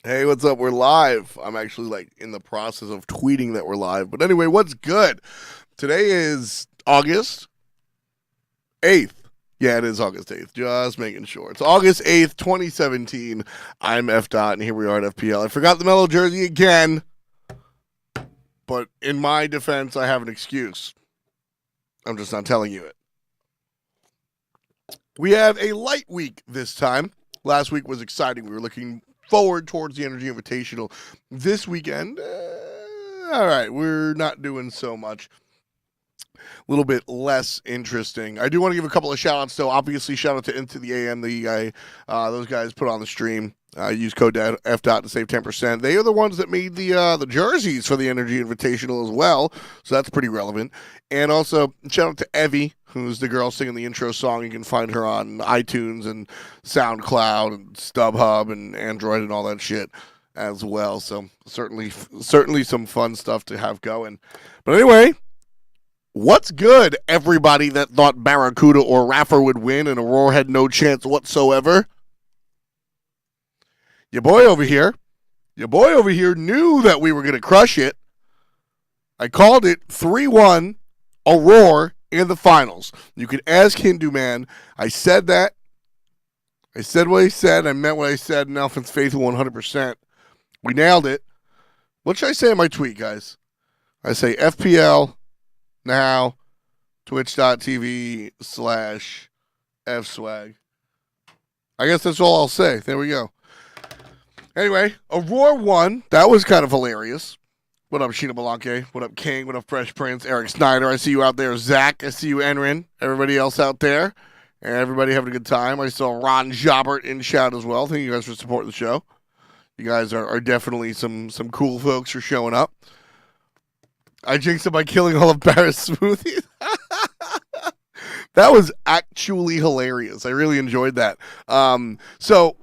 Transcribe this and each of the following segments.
Hey, what's up? We're live. I'm actually in the process of tweeting that we're live. But anyway, what's good? Today is August 8th. Yeah, it is August 8th. Just making sure. It's August 8th, 2017. I'm F. Dot, and here we are at FPL. I forgot the mellow jersey again. But in my defense, I have an excuse. I'm just not telling you it. We have a light week this time. Last week was exciting. We were looking forward towards the NRG Invitational. This weekend, all right, we're not doing so much. A little bit less interesting. I do want to give a couple of shout outs, though. Obviously, shout out to Into the AM, those guys put on the stream. Use code F dot to save 10%. They are the ones that made the jerseys for the NRG Invitational as well, so that's pretty relevant. And also, shout out to Evie, who's the girl singing the intro song. You can find her on iTunes and SoundCloud and StubHub and Android and all that shit as well. So certainly some fun stuff to have going. But anyway, what's good, everybody that thought Barracuda or Raffer would win and Aurora had no chance whatsoever? Your boy over here knew that we were going to crush it. I called it 3-1 Aurora in the finals. You can ask Hindu Man. I said that. I said what I said. I meant what I said. And Alpha's faithful 100%. We nailed it. What should I say in my tweet, guys? I say FPL now, twitch.tv/FSwag. I guess that's all I'll say. There we go. Anyway, Aurora won. That was kind of hilarious. What up, Sheena Malanke? What up, King? What up, Fresh Prince? Eric Snyder. I see you out there. Zach. I see you, Enrin. Everybody else out there. And everybody having a good time. I saw Ron Jobert in chat as well. Thank you guys for supporting the show. You guys are definitely some cool folks for showing up. I jinxed it by killing all of Barrett's smoothies. That was actually hilarious. I really enjoyed that. So,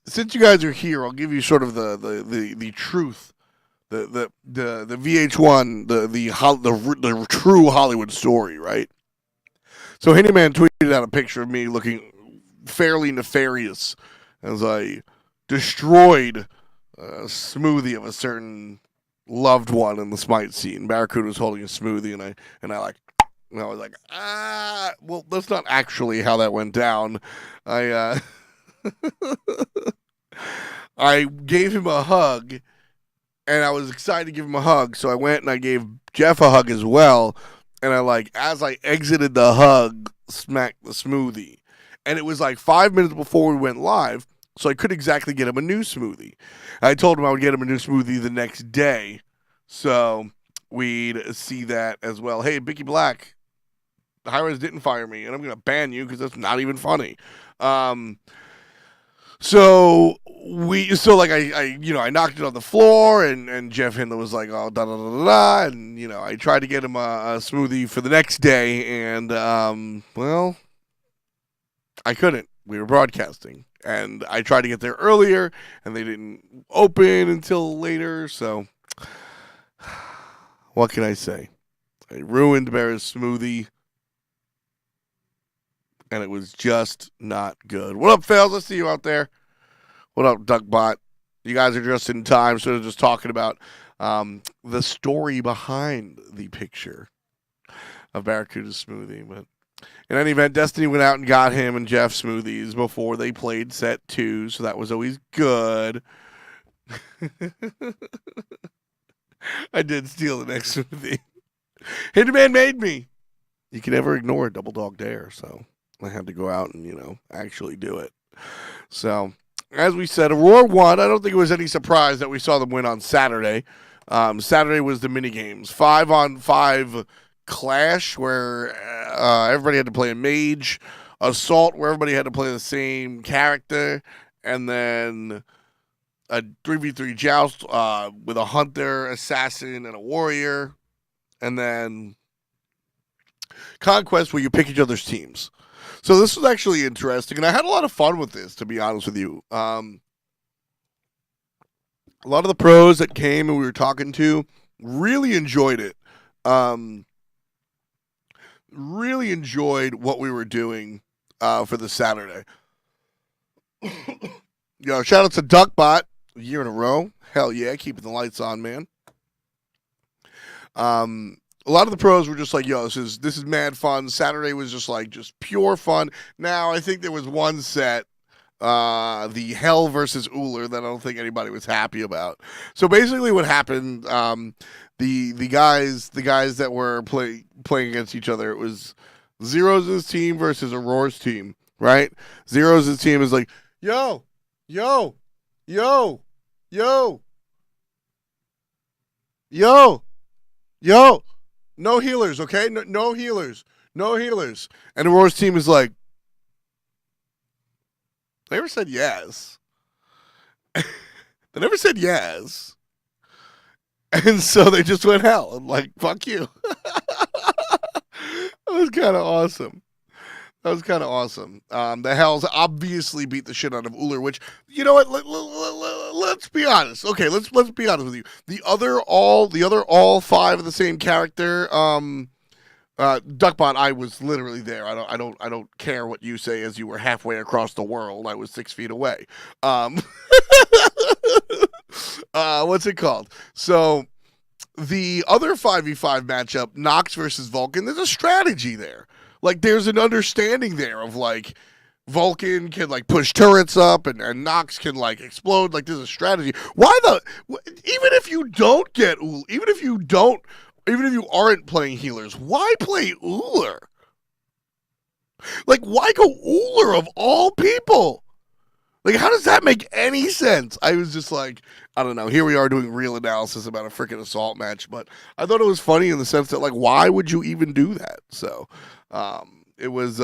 since you guys are here, I'll give you sort of the truth, the VH1, the true Hollywood story, right? So Handyman tweeted out a picture of me looking fairly nefarious as I destroyed a smoothie of a certain loved one in the Smite scene. Barracuda was holding a smoothie, and I was like, well, that's not actually how that went down. I gave him a hug, and I was excited to give him a hug, so I went and I gave Jeff a hug as well, and as I exited the hug, smacked the smoothie. And it was 5 minutes before we went live, so I couldn't exactly get him a new smoothie. I told him I would get him a new smoothie the next day, so we'd see that as well. Hey, Bicky Black, Hi-Res didn't fire me, and I'm going to ban you because that's not even funny. So I knocked it on the floor, and Jeff Hindler was like, oh, da da da da da, and I tried to get him a smoothie for the next day, and well, I couldn't. We were broadcasting, and I tried to get there earlier, and they didn't open until later. So, what can I say? I ruined Bear's smoothie. And it was just not good. What up, Fails? I see you out there. What up, Duckbot? You guys are just in time, so just talking about the story behind the picture of Barracuda's smoothie. But in any event, Destiny went out and got him and Jeff smoothies before they played set 2, so that was always good. I did steal the next smoothie. Hitman made me. You can never ignore a double dog dare, so I had to go out and, actually do it. So, as we said, Aurora won. I don't think it was any surprise that we saw them win on Saturday. Saturday was the mini-games. 5-on-5 Clash, where everybody had to play a mage. Assault, where everybody had to play the same character. And then a 3v3 Joust with a Hunter, Assassin, and a Warrior. And then Conquest, where you pick each other's teams. So this was actually interesting, and I had a lot of fun with this, to be honest with you. A lot of the pros that came and we were talking to really enjoyed it. Really enjoyed what we were doing for the Saturday. Shout out to Duckbot. A year in a row. Hell yeah, keeping the lights on, man. A lot of the pros were just like, yo, this is mad fun. Saturday was just pure fun. Now I think there was one set, the Hell versus Uller, that I don't think anybody was happy about. So basically, what happened, the guys that were playing against each other, it was Zeros' team versus Aurora's team, right? Zeros' team is like, yo, yo, yo, yo, yo, yo. No healers, okay? No healers. No healers. And Aurora's team is like, they never said yes. They never said yes. And so they just went hell. I'm like, fuck you. That was kind of awesome. The Hells obviously beat the shit out of Uller, which, you know what? Let's be honest. Okay, let's be honest with you. The other all five of the same character, Duckbot, I was literally there. I don't care what you say, as you were halfway across the world. I was 6 feet away. What's it called? So the other 5v5 matchup, Nox versus Vulcan, there's a strategy there. Like, there's an understanding there of, like, Vulcan can, like, push turrets up and Nox can, like, explode. Like, there's a strategy. Why even if you aren't playing healers, why play Uller? Like, why go Uller of all people? Like, how does that make any sense? I was just like, I don't know. Here we are doing real analysis about a freaking assault match, but I thought it was funny in the sense that, like, why would you even do that? So, it was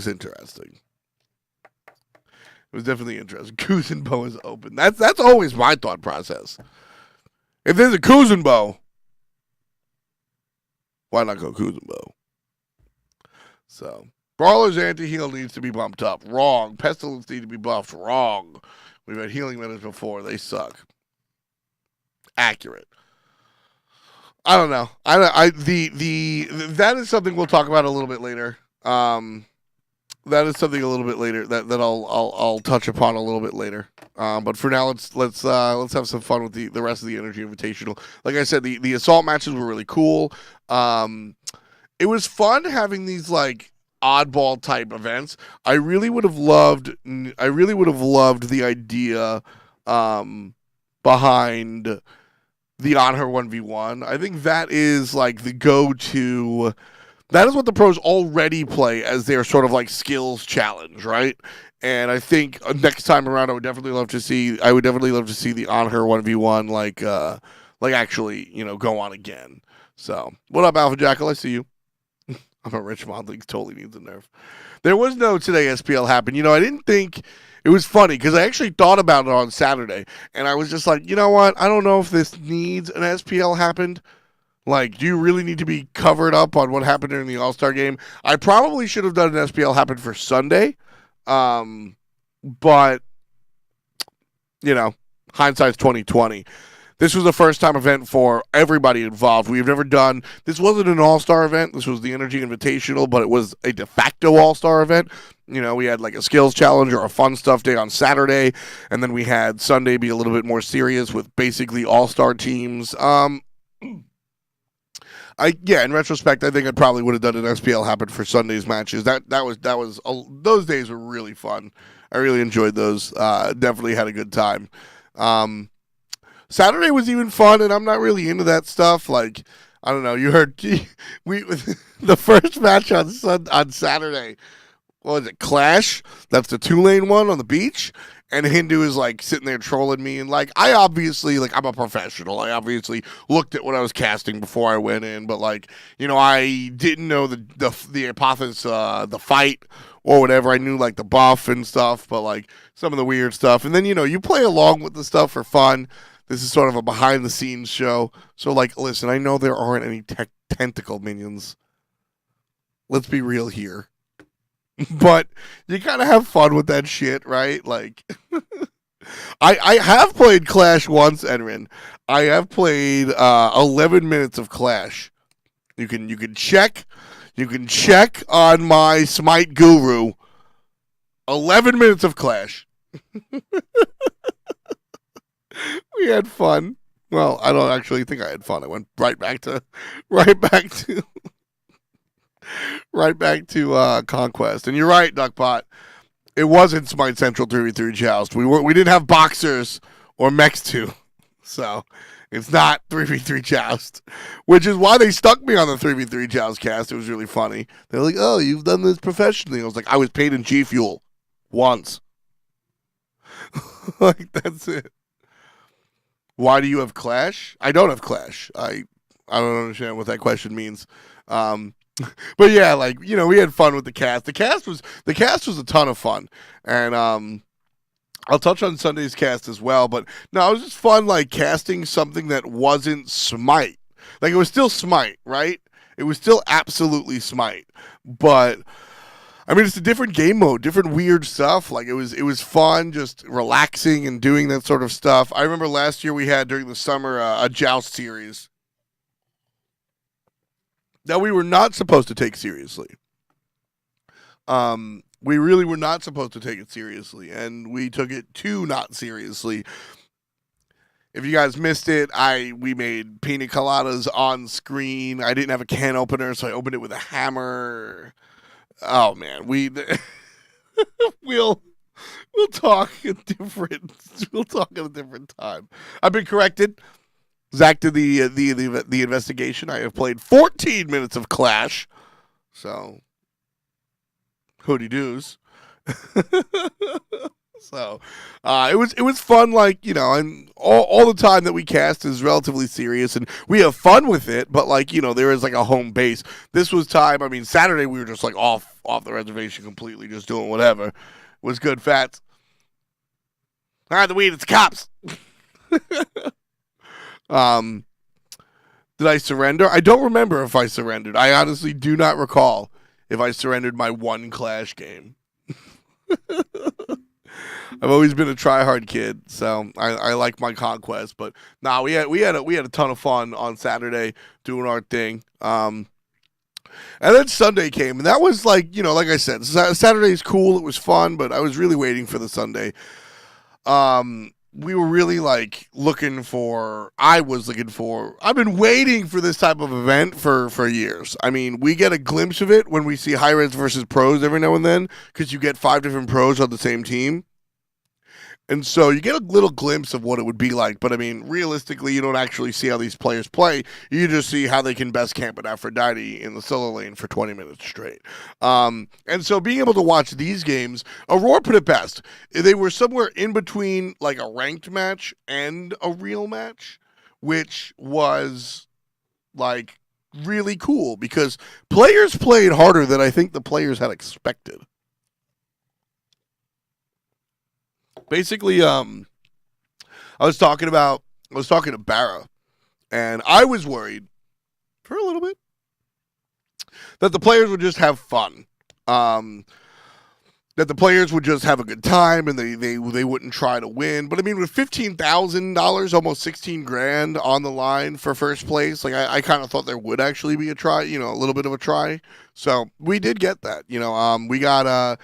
interesting. It was definitely interesting. Kuzenbo is open. That's always my thought process. If there's a Kuzenbo, why not go Kuzenbo? So, Brawler's anti-heal needs to be bumped up. Wrong. Pestilence need to be buffed. Wrong. We've had healing minutes before. They suck. Accurate. I don't know. That is something we'll talk about a little bit later. That is something a little bit later that I'll touch upon a little bit later. But for now, let's have some fun with the rest of the NRG Invitational. Like I said, the assault matches were really cool. It was fun having these, like, oddball type events. I really would have loved the idea behind the On Her 1v1. I think that is, like, the go-to. That is what the pros already play as their sort of, like, skills challenge, right? And I think next time around, I would definitely love to see the On Her 1v1, like actually, you know, go on again. So, what up, Alpha Jackal? I see you. I'm a rich mod league, totally needs a nerf. There was no Today SPL happen. You know, I didn't think. It was funny because I actually thought about it on Saturday, and I was just like, you know what? I don't know if this needs an SPL happened. Like, do you really need to be covered up on what happened during the All-Star game? I probably should have done an SPL happen for Sunday, but, you know, hindsight's 2020. This was a first-time event for everybody involved. We've never done – this wasn't an all-star event. This was the NRG Invitational, but it was a de facto all-star event. You know, we had like a skills challenge or a fun stuff day on Saturday, and then we had Sunday be a little bit more serious with basically all-star teams. In retrospect, I think I probably would have done an SPL happen for Sunday's matches. Those days were really fun. I really enjoyed those. Definitely had a good time. Saturday was even fun, and I'm not really into that stuff. Like, I don't know. You heard the first match on Saturday. What was it? Clash. That's the 2-lane one on the beach. And Hindu is like sitting there trolling me, and like I'm a professional. I obviously looked at what I was casting before I went in, but like, you know, I didn't know the hypothesis, the fight or whatever. I knew like the buff and stuff, but like some of the weird stuff. And then, you know, you play along with the stuff for fun. This is sort of a behind the scenes show. So like, listen, I know there aren't any tentacle minions. Let's be real here. But you kind of have fun with that shit, right? Like, I have played Clash once, Enrin. I have played 11 minutes of Clash. You can check on my Smite Guru. 11 minutes of Clash. We had fun. Well, I don't actually think I had fun. I went right back to right back to Conquest. And you're right, Duckpot. It wasn't Smite Central 3v3 Joust. We didn't have boxers or mechs 2. So it's not 3v3 Joust. Which is why they stuck me on the 3v3 Joust cast. It was really funny. They're like, oh, you've done this professionally. I was like, I was paid in G Fuel once. Like, that's it. Why do you have Clash? I don't have Clash. I don't understand what that question means. But yeah, like, you know, we had fun with the cast. The cast was a ton of fun. And I'll touch on Sunday's cast as well, but no, it was just fun, like, casting something that wasn't Smite. Like, it was still Smite, right? It was still absolutely Smite. But I mean, it's a different game mode, different weird stuff. Like, it was fun, just relaxing and doing that sort of stuff. I remember last year we had, during the summer, a Joust series that we were not supposed to take seriously. We really were not supposed to take it seriously, and we took it too not seriously. If you guys missed it, we made pina coladas on screen. I didn't have a can opener, so I opened it with a hammer. Oh man, we'll talk a different at a different time. I've been corrected. Zach did the investigation. I have played 14 minutes of Clash. So, hoodie doos. So, it was fun, like, you know, and all the time that we cast is relatively serious, and we have fun with it, but, like, you know, there is, like, a home base. This was time, I mean, Saturday we were just, like, off the reservation completely, just doing whatever. It was good, Fats. All right, the weed, it's the cops. Did I surrender? I don't remember if I surrendered. I honestly do not recall if I surrendered my one Clash game. I've always been a try-hard kid, so I like my conquest. But nah, we had a ton of fun on Saturday doing our thing. And then Sunday came, and that was, like, you know, like I said, Saturday's cool. It was fun, but I was really waiting for the Sunday. We were really, like, I've been waiting for this type of event for years. I mean, we get a glimpse of it when we see high-res versus pros every now and then, because you get 5 different pros on the same team. And so you get a little glimpse of what it would be like. But, I mean, realistically, you don't actually see how these players play. You just see how they can best camp an Aphrodite in the solo lane for 20 minutes straight. And so being able to watch these games, Aurora put it best. They were somewhere in between, like, a ranked match and a real match, which was, like, really cool because players played harder than I think the players had expected. Basically, I was talking to Barra, and I was worried for a little bit that the players would just have fun, that the players would just have a good time, and they wouldn't try to win. But I mean, with $15,000, almost $16,000 on the line for first place, like I kind of thought there would actually be a try, you know, a little bit of a try. So we did get that, you know. We got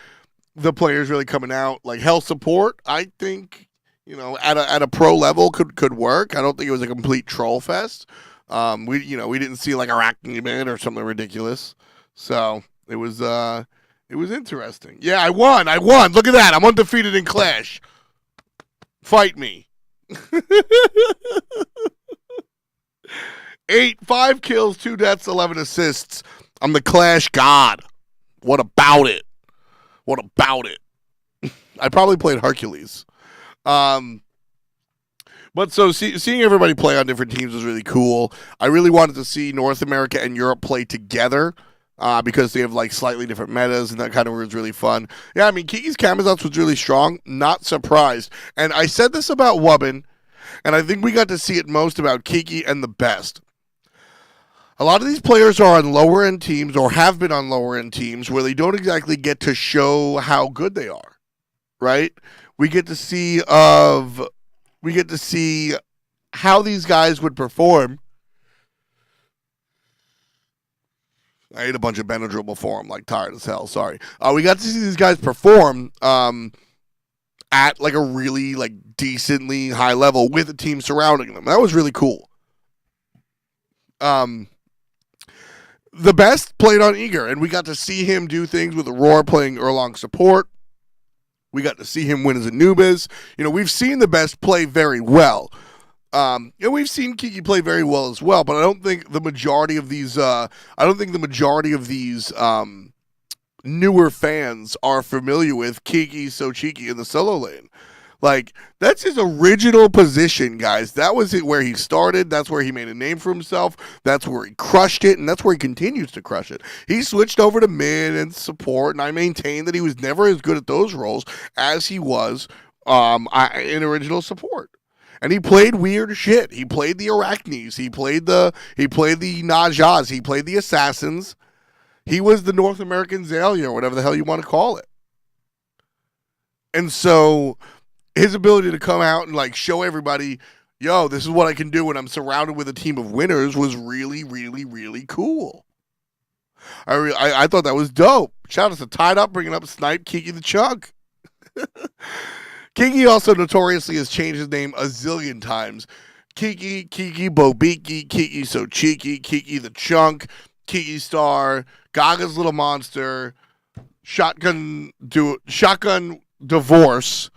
the players really coming out, like health support. I think, you know, at a pro level could work. I don't think it was a complete troll fest. We didn't see like Arachniman or something ridiculous. So it was interesting. Yeah, I won. Look at that. I'm undefeated in Clash. Fight me. 5 kills, 2 deaths, 11 assists. I'm the Clash god. What about it? I probably played Hercules. But so seeing everybody play on different teams was really cool. I really wanted to see North America and Europe play together because they have like slightly different metas, and that kind of was really fun. Yeah, I mean, Kiki's Camazotz was really strong. Not surprised. And I said this about Wubbin, and I think we got to see it most about Kiki and the best. A lot of these players are on lower-end teams or have been on lower-end teams where they don't exactly get to show how good they are, right? We get to see how these guys would perform. I ate a bunch of Benadryl before. I'm like tired as hell. Sorry. We got to see these guys perform at like a really like decently high level with a team surrounding them. That was really cool. The best played on Eager, and we got to see him do things with Aurora playing Erlong support. We got to see him win as Anubis. We've seen the best play very well. And we've seen Kiki play very well as well, but I don't think the majority of these newer fans are familiar with Kiki So Cheeky in the solo lane. Like, that's his original position, guys. That was where he started. That's where he made a name for himself. That's where he crushed it, and that's where he continues to crush it. He switched over to mid and support, and I maintain that he was never as good at those roles as he was in original support. And he played weird shit. He played the Arachnes. He played the Najas. He played the Assassins. He was the North American Zalia, or whatever the hell you want to call it. And so his ability to come out and like show everybody, yo, this is what I can do when I'm surrounded with a team of winners was really, really, really cool. I thought that was dope. Shout out to Tied Up bringing up Snipe Kiki the Chunk. Kiki also notoriously has changed his name a zillion times. Kiki Bobiki, Kiki So Cheeky, Kiki the Chunk, Kiki Star, Gaga's Little Monster, Shotgun Divorce.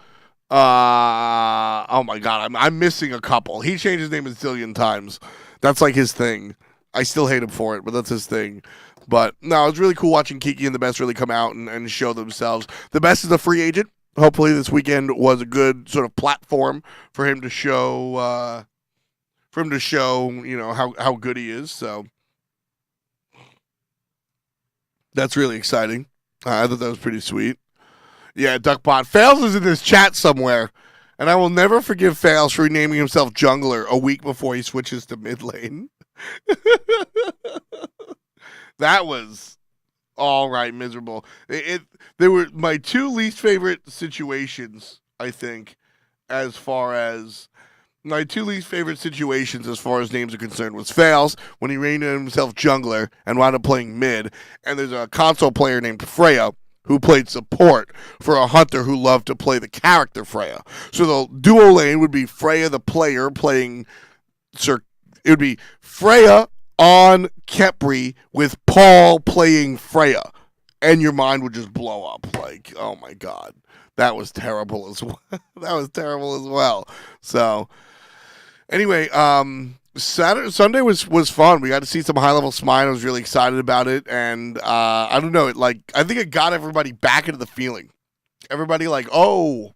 Oh my god, I'm missing a couple. He changed his name a zillion times. That's like his thing. I still hate him for it, but that's his thing. But no, it was really cool watching Kiki and the best really come out and show themselves. The best is a free agent. Hopefully this weekend was a good sort of platform for him to show how good he is. So that's really exciting. I thought that was pretty sweet. Yeah, Duckbot. Fails is in this chat somewhere, and I will never forgive Fails for renaming himself Jungler a week before he switches to mid lane. That was all right, miserable. They were my two least favorite situations, I think, as far as names are concerned, was Fails when he renamed himself Jungler and wound up playing mid, and there's a console player named Freya who played support for a hunter who loved to play the character Freya. So the duo lane would be Freya the player playing it would be Freya on Kepri with Paul playing Freya. And your mind would just blow up. Like, oh my god. That was terrible as well. So anyway, Sunday was fun. We got to see some high level Smite. I was really excited about it, and I don't know. I think it got everybody back into the feeling. Everybody like, oh,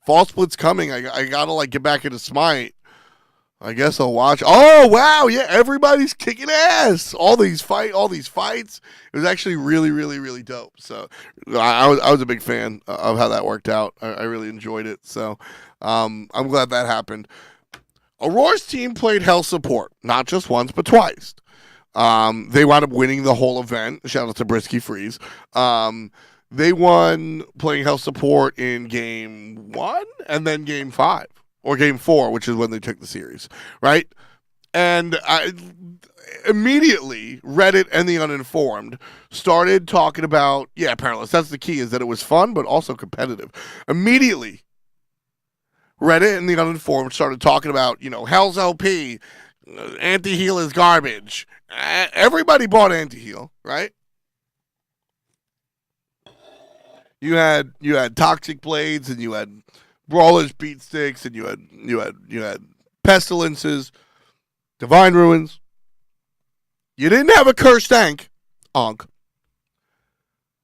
fall split's coming. I gotta get back into Smite. I guess I'll watch. Oh wow, yeah, everybody's kicking ass. All these fights. It was actually really, really, really dope. So I was a big fan of how that worked out. I really enjoyed it. So I'm glad that happened. Aurora's team played Hell support, not just once, but twice. They wound up winning the whole event. Shout out to Brisky Freeze. They won playing Hell support in game 1 and then game 5. Or game 4, which is when they took the series, right? And immediately, Reddit and the uninformed started talking about, Perilous. That's the key, is that it was fun, but also competitive. Immediately, Reddit and the uninformed started talking about, Hell's LP, anti-heal is garbage. Everybody bought anti-heal, right? You had Toxic Blades, and you had Brawlers Beat Sticks, and you had Pestilences, Divine Ruins. You didn't have a cursed Ankh,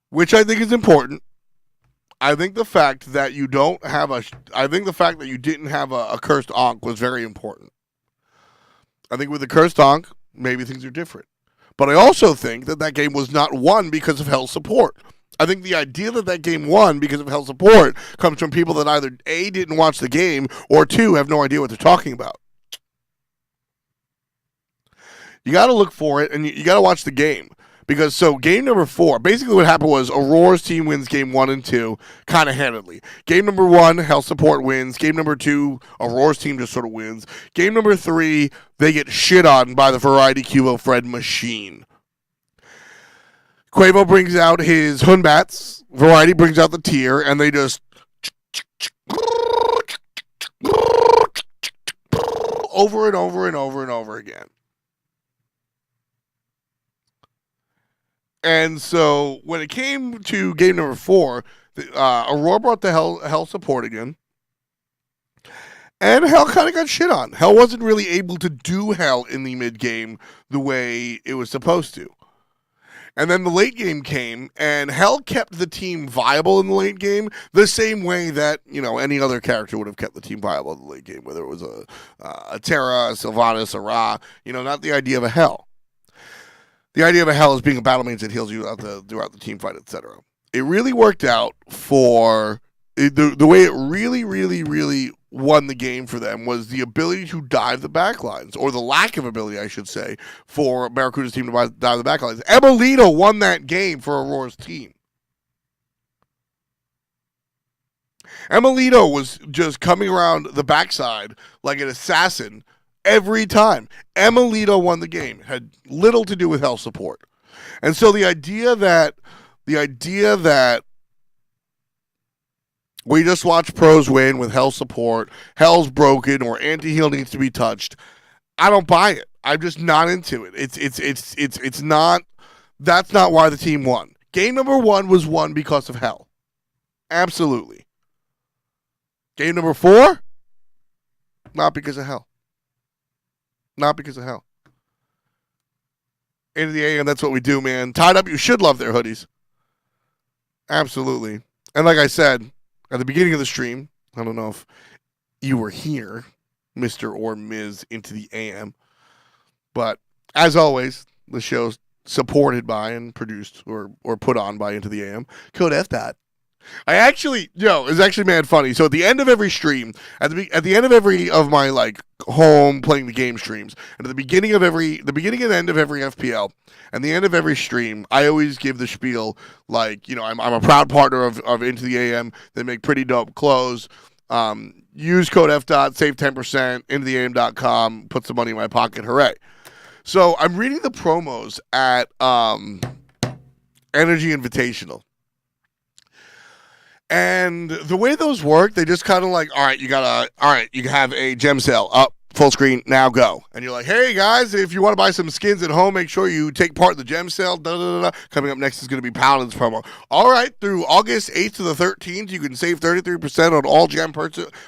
which I think is important. I think the fact that you didn't have a cursed Ankh was very important. I think with the cursed Ankh, maybe things are different. But I also think that game was not won because of Hell support. I think the idea that game won because of Hell support comes from people that either A, didn't watch the game, or 2, have no idea what they're talking about. You got to look for it, and you got to watch the game. Because, game number 4, basically what happened was Aurora's team wins game 1 and 2 kind of handedly. Game number 1, Hell support wins. Game number 2, Aurora's team just sort of wins. Game number 3, they get shit on by the Variety Cubo Fred machine. Quavo brings out his Hunbats, Variety brings out the tier, and they just over and over and over and over again. And so when it came to game number 4, Aurora brought the Hell support again. And Hell kind of got shit on. Hell wasn't really able to do Hell in the mid game the way it was supposed to. And then the late game came, and Hell kept the team viable in the late game the same way that, any other character would have kept the team viable in the late game, whether it was a Terra, a Sylvanas, a Ra, not the idea of a Hell. The idea of a Hell is being a battle mage that heals you throughout the team fight, etc. It really worked out for the way it really, really, really won the game for them was the ability to dive the backlines, or the lack of ability, I should say, for Barracuda's team to dive the backlines. Emilito won that game for Aurora's team. Emilito was just coming around the backside like an assassin every time. Emilito won the game. Had little to do with Hell support. And so the idea that we just watch pros win with Hell support, Hell's broken, or anti-heal needs to be touched, I don't buy it. I'm just not into it. It's not. That's not why the team won. Game number 1 was won because of Hell. Absolutely. Game number 4, not because of Hell. Not because of Hell. Into the AM, that's what we do, man. Tied Up, you should love their hoodies. Absolutely. And like I said, at the beginning of the stream, I don't know if you were here, Mr. or Ms. Into the AM, but as always, the show's supported by and produced or put on by Into the AM. Code F that. It's actually mad funny. So at the end of every stream, at the end of every of my home playing the game streams, and at the beginning and end of every FPL, and the end of every stream, I always give the spiel I'm a proud partner of Into the AM. They make pretty dope clothes. Use code F dot, save 10%. IntoTheAM.com. Put some money in my pocket. Hooray! So I'm reading the promos at NRG Invitational. And the way those work, they just kind of all right, you have a gem sale up, full screen, now go. And you're like, hey guys, if you want to buy some skins at home, make sure you take part in the gem sale. Coming up next is going to be Paladin's promo. All right, through August 8th to the 13th, you can save 33% on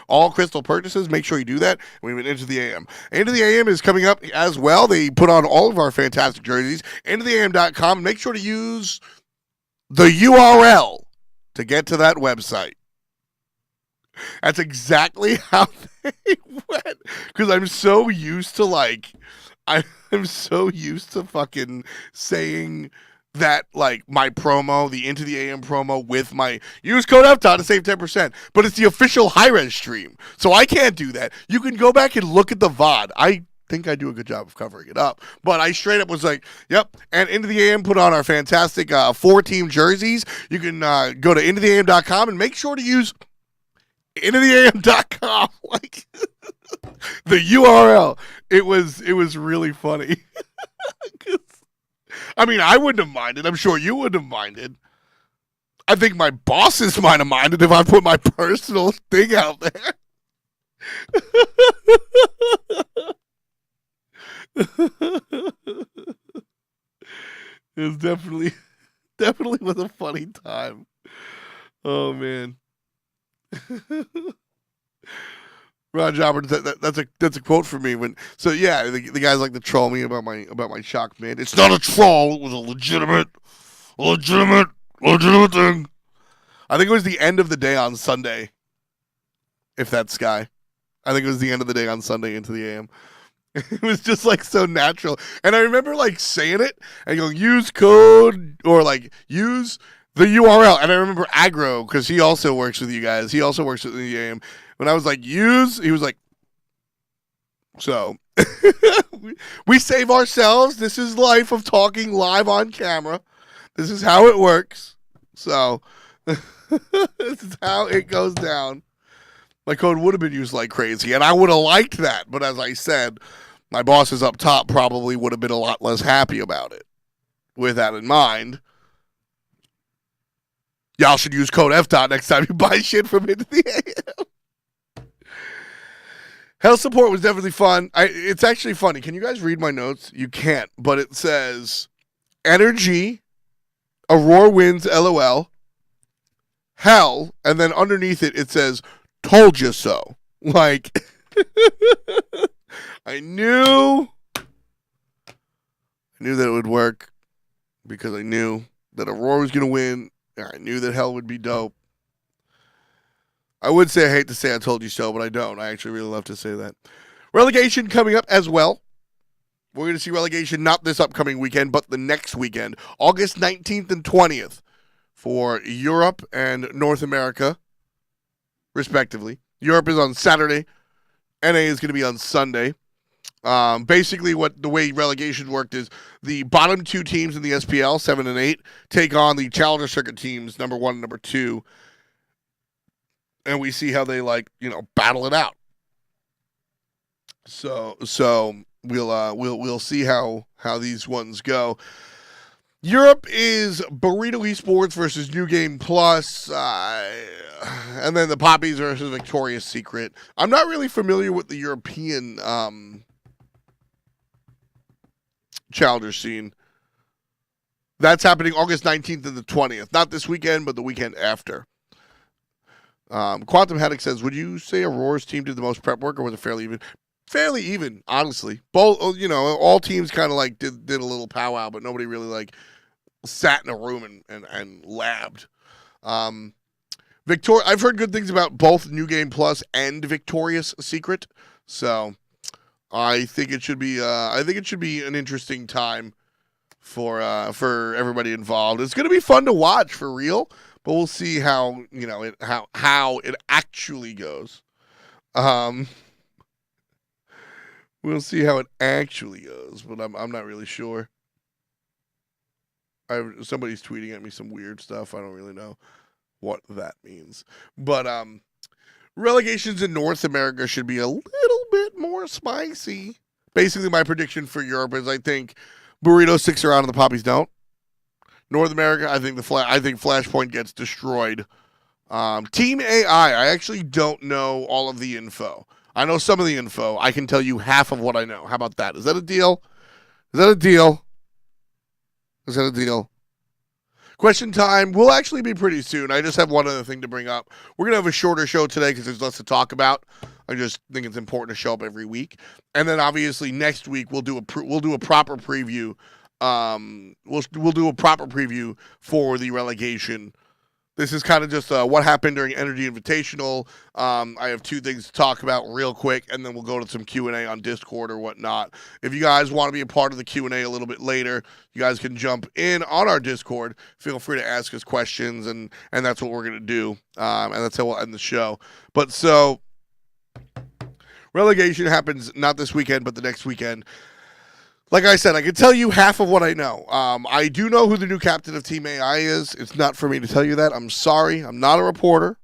all crystal purchases. Make sure you do that. We went Into the AM. Into the AM is coming up as well. They put on all of our fantastic jerseys. IntoTheAM.com. Make sure to use the URL to get to that website. That's exactly how they went. Because I'm so used to I'm so used to fucking saying that my promo, the Into the AM promo with my use code FTOT to save 10%. But it's the official high-res stream. So I can't do that. You can go back and look at the VOD. I think I do a good job of covering it up. But I straight up was yep. And Into the AM put on our fantastic 4-team jerseys. You can go to IntoTheAM.com and make sure to use IntoTheAM.com. The URL. It was really funny. I wouldn't have minded. I'm sure you wouldn't have minded. I think my bosses might have minded if I put my personal thing out there. It was definitely was a funny time. Oh man. Ron Jobbers, that's a quote for me the guys like to troll me about my shock, man. It's not a troll, it was a legitimate thing. I think it was the end of the day on Sunday. If that's Sky. I think it was the end of the day on Sunday Into the AM. It was just so natural. And I remember saying it and going, use code or use the URL. And I remember Aggro, because he also works with you guys. He also works with the AM. When I was use, he was so we save ourselves. This is life of talking live on camera. This is how it works. So this is how it goes down. My code would have been used like crazy, and I would have liked that. But as I said, my bosses up top probably would have been a lot less happy about it. With that in mind, y'all should use code FDOT next time you buy shit from Into the AM. Hell support was definitely fun. It's actually funny. Can you guys read my notes? You can't, but it says NRG, Aurora wins, LOL, Hell, and then underneath it says told you so. Like, I knew that it would work because I knew that Aurora was going to win. I knew that Hell would be dope. I would say I hate to say I told you so, but I don't. I actually really love to say that. Relegation coming up as well. We're going to see relegation not this upcoming weekend, but the next weekend, August 19th and 20th for Europe and North America, respectively. Europe is on Saturday. NA is going to be on Sunday. Basically, the way relegation worked is the bottom two teams in the SPL, 7 and 8, take on the Challenger Circuit teams, number 1 and number 2, and we see how they battle it out. So we'll see how these ones go. Europe is Burrito Esports versus New Game Plus, and then the Poppies versus Victoria's Secret. I'm not really familiar with the European Challenger scene. That's happening August 19th and the 20th. Not this weekend, but the weekend after. Quantum Headache says, would you say Aurora's team did the most prep work, or was it fairly even? Fairly even, honestly. Both, all teams kind of did a little powwow, but nobody really sat in a room and labbed. I've heard good things about both New Game Plus and Victoria's Secret, so I think it should be an interesting time for everybody involved. It's going to be fun to watch for real, but we'll see how it actually goes. We'll see how it actually goes, but I'm not really sure. Somebody's tweeting at me some weird stuff. I don't really know what that means. But relegations in North America should be a little bit more spicy. Basically, my prediction for Europe is I think Burritos sticks around and the Poppies don't. North America, I think Flashpoint gets destroyed. Team AI, I actually don't know all of the info. I know some of the info. I can tell you half of what I know. How about that? Is that a deal? Question time will actually be pretty soon. I just have one other thing to bring up. We're going to have a shorter show today because there's less to talk about. I just think it's important to show up every week. And then obviously next week we'll do a proper preview. We'll do a proper preview for the relegation. This is kind of just what happened during NRG Invitational. I have 2 things to talk about real quick, and then we'll go to some Q&A on Discord or whatnot. If you guys want to be a part of the Q&A a little bit later, you guys can jump in on our Discord. Feel free to ask us questions, and that's what we're going to do, and that's how we'll end the show. But so, relegation happens not this weekend, but the next weekend. Like I said, I can tell you half of what I know. I do know who the new captain of Team AI is. It's not for me to tell you that. I'm sorry. I'm not a reporter,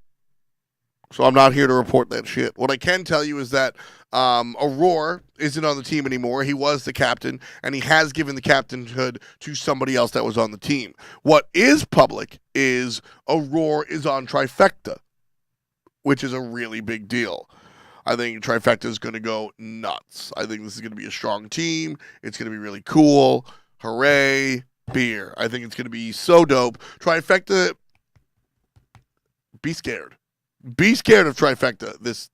so I'm not here to report that shit. What I can tell you is that Aurora isn't on the team anymore. He was the captain, and he has given the captainhood to somebody else that was on the team. What is public is Aurora is on Trifecta, which is a really big deal. I think Trifecta is going to go nuts. I think this is going to be a strong team. It's going to be really cool. Hooray, beer. I think it's going to be so dope. Trifecta, be scared. Be scared of Trifecta this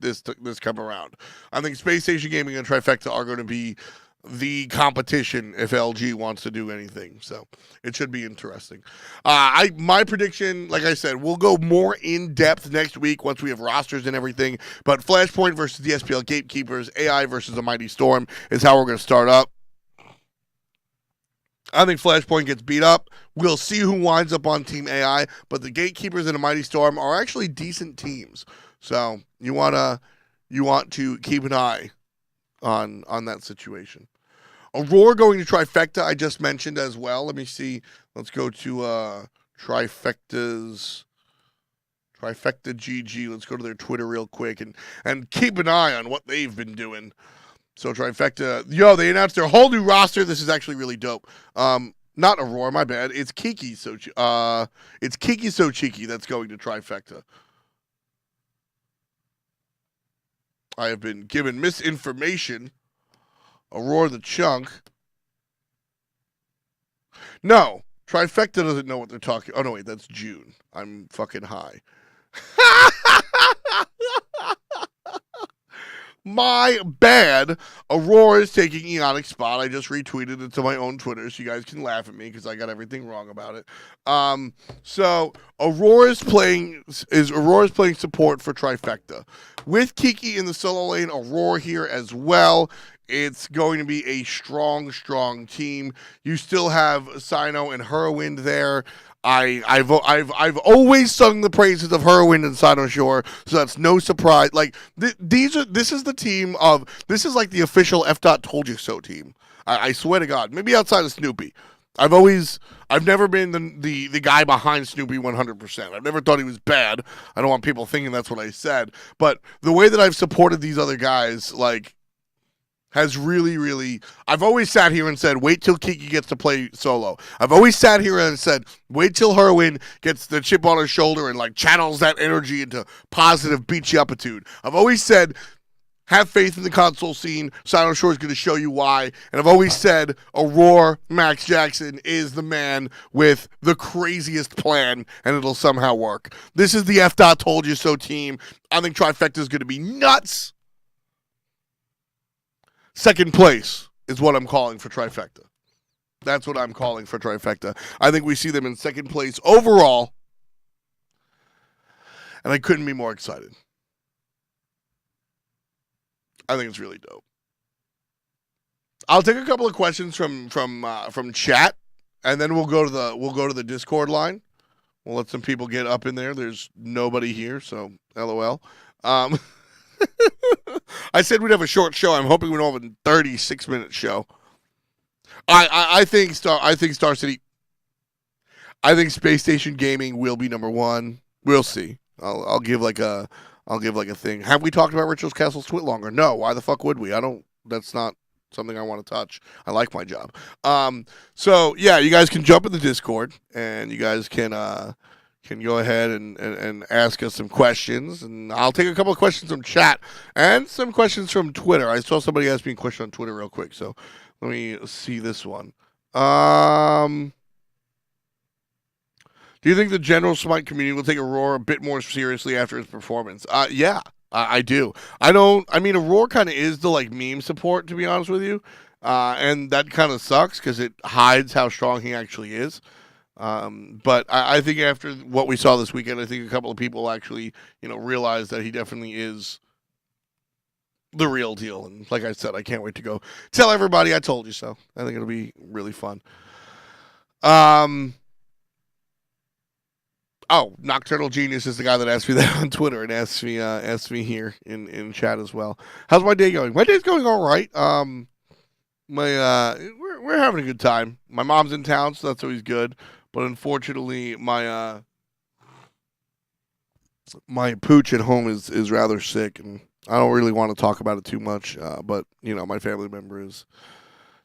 come around. I think Space Station Gaming and Trifecta are going to be the competition if LG wants to do anything. So it should be interesting. My prediction, like I said, we'll go more in depth next week once we have rosters and everything. But Flashpoint versus the SPL Gatekeepers, AI versus the Mighty Storm is how we're going to start up. I think Flashpoint gets beat up. We'll see who winds up on Team AI, but the Gatekeepers and the Mighty Storm are actually decent teams. So you want to keep an eye on that situation. Aurora going to Trifecta, I just mentioned as well. Let me see. Let's go to Trifecta GG. Let's go to their Twitter real quick and keep an eye on what they've been doing. So Trifecta, they announced their whole new roster. This is actually really dope. Not Aurora, my bad. It's Kiki So Cheeky that's going to Trifecta. I have been given misinformation. Aurora the Chunk. No, Trifecta doesn't know what they're talking. Oh no, wait, that's June. I'm fucking high. My bad. Aurora is taking Eonic's spot. I just retweeted it to my own Twitter so you guys can laugh at me because I got everything wrong about it. So Aurora's playing support for Trifecta. With Kiki in the solo lane, Aurora here as well. It's going to be a strong, strong team. You still have Sino and Herwind there. I've always sung the praises of Herwind and Sino Shore, so that's no surprise. Like this is the team of this is like the official F. Told You So team. I swear to God. Maybe outside of Snoopy. I've never been the guy behind Snoopy 100%. I've never thought he was bad. I don't want people thinking that's what I said. But the way that I've supported these other guys, like, has really, really... I've always sat here and said, wait till Kiki gets to play solo. I've always sat here and said, wait till Herwin gets the chip on her shoulder and, like, channels that energy into positive beachy-uppitude. I've always said, have faith in the console scene. Sino Shore is going to show you why. And I've always said, Aurora Max Jackson is the man with the craziest plan, and it'll somehow work. This is the F. Told You So team. I think Trifecta is going to be nuts. Second place is what I'm calling for Trifecta. That's what I'm calling for Trifecta. I think we see them in second place overall. And I couldn't be more excited. I think it's really dope. I'll take a couple of questions from chat, and then we'll go to the Discord line. We'll let some people get up in there. There's nobody here, so LOL. I said we'd have a short show. I'm hoping we don't have a 36-minute show. I think Star City. I think Space Station Gaming will be number one. We'll see. I'll give like a thing. Have we talked about Rituals Castle's Twit longer? No. Why the fuck would we? That's not something I want to touch. I like my job. So yeah, you guys can jump in the Discord and you guys can go ahead and ask us some questions, and I'll take a couple of questions from chat and some questions from Twitter. I saw somebody ask me a question on Twitter real quick, so let me see this one. Do you think the general Smite community will take Aurora a bit more seriously after his performance? Yeah, I do. I mean, Aurora kind of is the like meme support, to be honest with you, and that kind of sucks because it hides how strong he actually is. But I think after what we saw this weekend, I think a couple of people actually, realize that he definitely is the real deal. And like I said, I can't wait to go tell everybody I told you so. I think it'll be really fun. Nocturnal Genius is the guy that asked me that on Twitter and asked me here in chat as well. How's my day going? My day's going all right. We're having a good time. My mom's in town, so that's always good. But unfortunately, my pooch at home is rather sick, and I don't really want to talk about it too much. But my family member is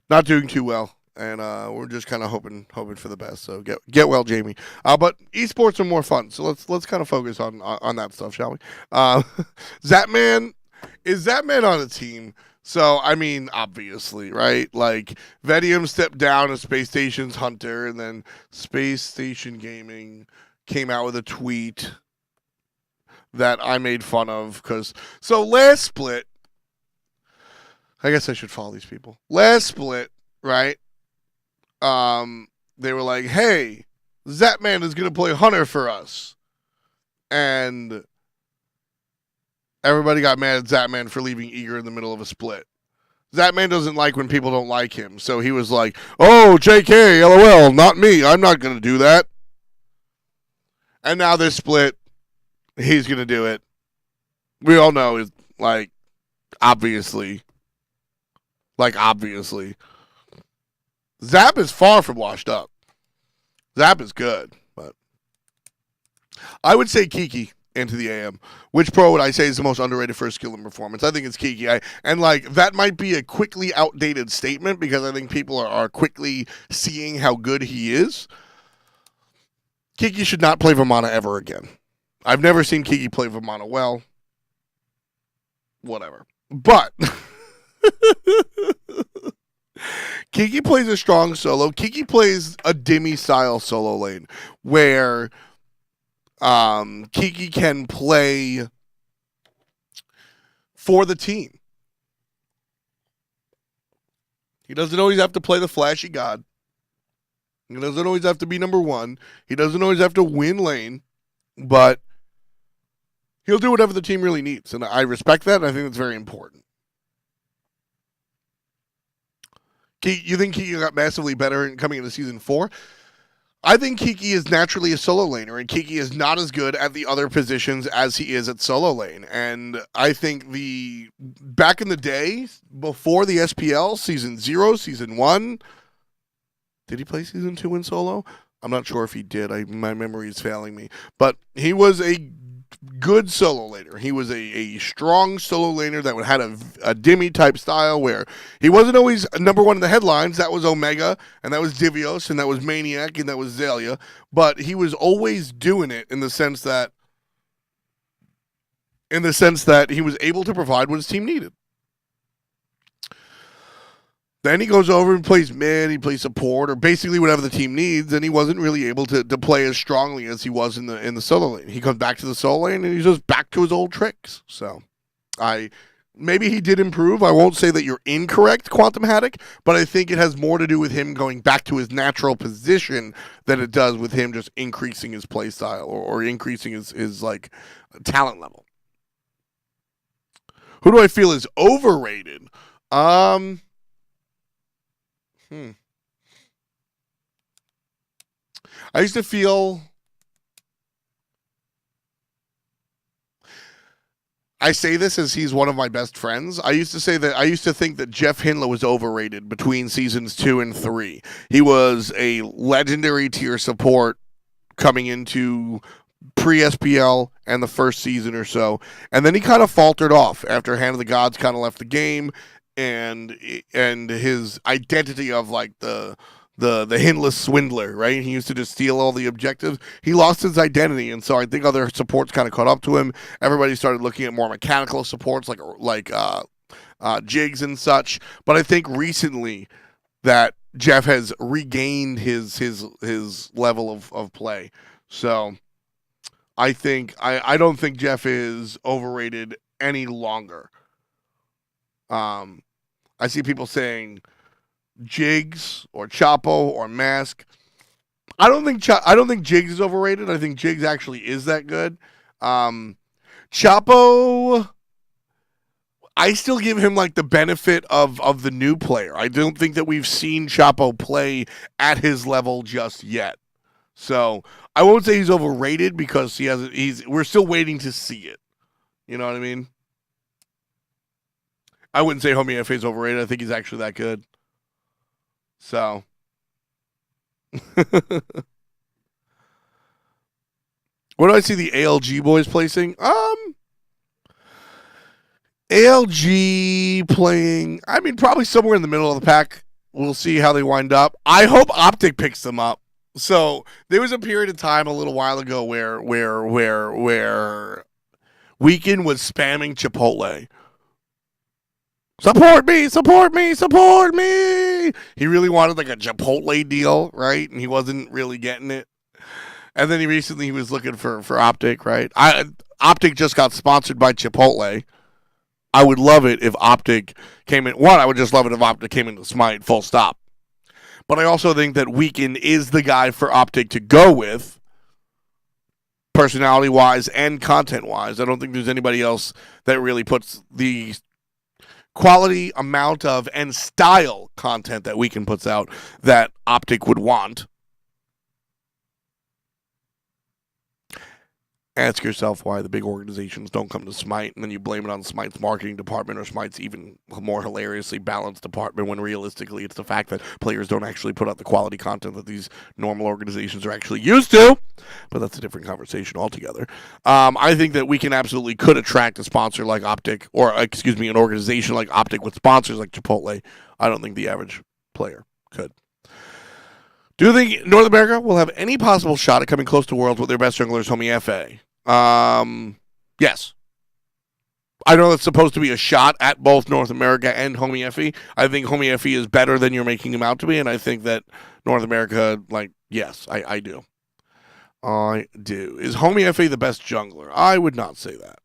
not doing too well, and we're just kind of hoping for the best. So get well, Jamie. But esports are more fun, so let's kind of focus on that stuff, shall we? Zatman, is Zatman on a team? So, I mean, obviously, right? Like, Vedium stepped down as Space Station's Hunter, and then Space Station Gaming came out with a tweet that I made fun of. So, last split, I guess I should follow these people. Last split, right? They were like, hey, Zatman is going to play Hunter for us. And everybody got mad at Zatman for leaving Eager in the middle of a split. Zatman doesn't like when people don't like him, so he was like, oh, JK, LOL, not me. I'm not going to do that. And now this split, he's going to do it. We all know, is like, obviously. Zap is far from washed up. Zap is good, but I would say Kiki into the AM. Which pro would I say is the most underrated first skill and performance? I think it's Kiki. That might be a quickly outdated statement because I think people are quickly seeing how good he is. Kiki should not play Vamana ever again. I've never seen Kiki play Vamana well. whatever. But Kiki plays a strong solo. Kiki plays a Dimmy style solo lane where Kiki can play for the team. He doesn't always have to play the flashy god. He doesn't always have to be number one. He doesn't always have to win lane, but he'll do whatever the team really needs. And I respect that, and I think that's very important. You think Kiki got massively better coming into Season 4? I think Kiki is naturally a solo laner, and Kiki is not as good at the other positions as he is at solo lane. And I think back in the day, before the SPL, Season 0, Season 1, did he play Season 2 in solo? I'm not sure if he did. My memory is failing me. But he was a good solo laner. He was a strong solo laner that had a Dimmy type style where he wasn't always number one in the headlines. That was Omega, and that was Divios, and that was Maniac, and that was Zalia. But he was always doing it in the sense that he was able to provide what his team needed. Then he goes over and plays mid, he plays support, or basically whatever the team needs, and he wasn't really able to play as strongly as he was in the solo lane. He comes back to the solo lane, and he's just back to his old tricks. So, maybe he did improve. I won't say that you're incorrect, Quantum Haddock, but I think it has more to do with him going back to his natural position than it does with him just increasing his play style or increasing his like talent level. Who do I feel is overrated? I used to feel I say this as he's one of my best friends. I used to think that Jeff Hinla was overrated between seasons 2 and 3. He was a legendary tier support coming into pre-SPL and the first season or so. And then he kind of faltered off after Hand of the Gods kind of left the game. And his identity of like the hinless swindler, right? He used to just steal all the objectives. He lost his identity, and so I think other supports kind of caught up to him. Everybody started looking at more mechanical supports like Jigs and such. But I think recently that Jeff has regained his level of play. So I think I don't think Jeff is overrated any longer. I see people saying Jigs or Chapo or Mask. I don't think Jigs is overrated. I think Jigs actually is that good. Chapo, I still give him like the benefit of the new player. I don't think that we've seen Chapo play at his level just yet. So I won't say he's overrated because we're still waiting to see it. You know what I mean? I wouldn't say Homie FA is overrated. I think he's actually that good. So. What do I see the ALG boys placing? ALG playing, I mean, probably somewhere in the middle of the pack. We'll see how they wind up. I hope Optic picks them up. So there was a period of time a little while ago where Weekend was spamming Chipotle. Support me, support me, support me. He really wanted like a Chipotle deal, right? And he wasn't really getting it. And then he was looking for Optic, right? Optic just got sponsored by Chipotle. I would love it if Optic came in. One, I would just love it if Optic came into Smite, full stop. But I also think that Weekend is the guy for Optic to go with, personality-wise and content-wise. I don't think there's anybody else that really puts the quality, amount of, and style content that Weekend puts out that Optic would want. Ask yourself why the big organizations don't come to Smite, and then you blame it on Smite's marketing department or Smite's even more hilariously balanced department, when realistically it's the fact that players don't actually put out the quality content that these normal organizations are actually used to. But that's a different conversation altogether. I think that we absolutely could attract a sponsor like Optic, or an organization like Optic with sponsors like Chipotle. I don't think the average player could. Do you think North America will have any possible shot at coming close to Worlds with their best junglers, Homie FA? Yes. I know it's supposed to be a shot at both North America and Homie Effie. I think Homie Effie is better than you're making him out to be, and I think that North America, yes, I do. I do. Is Homie Effie the best jungler? I would not say that.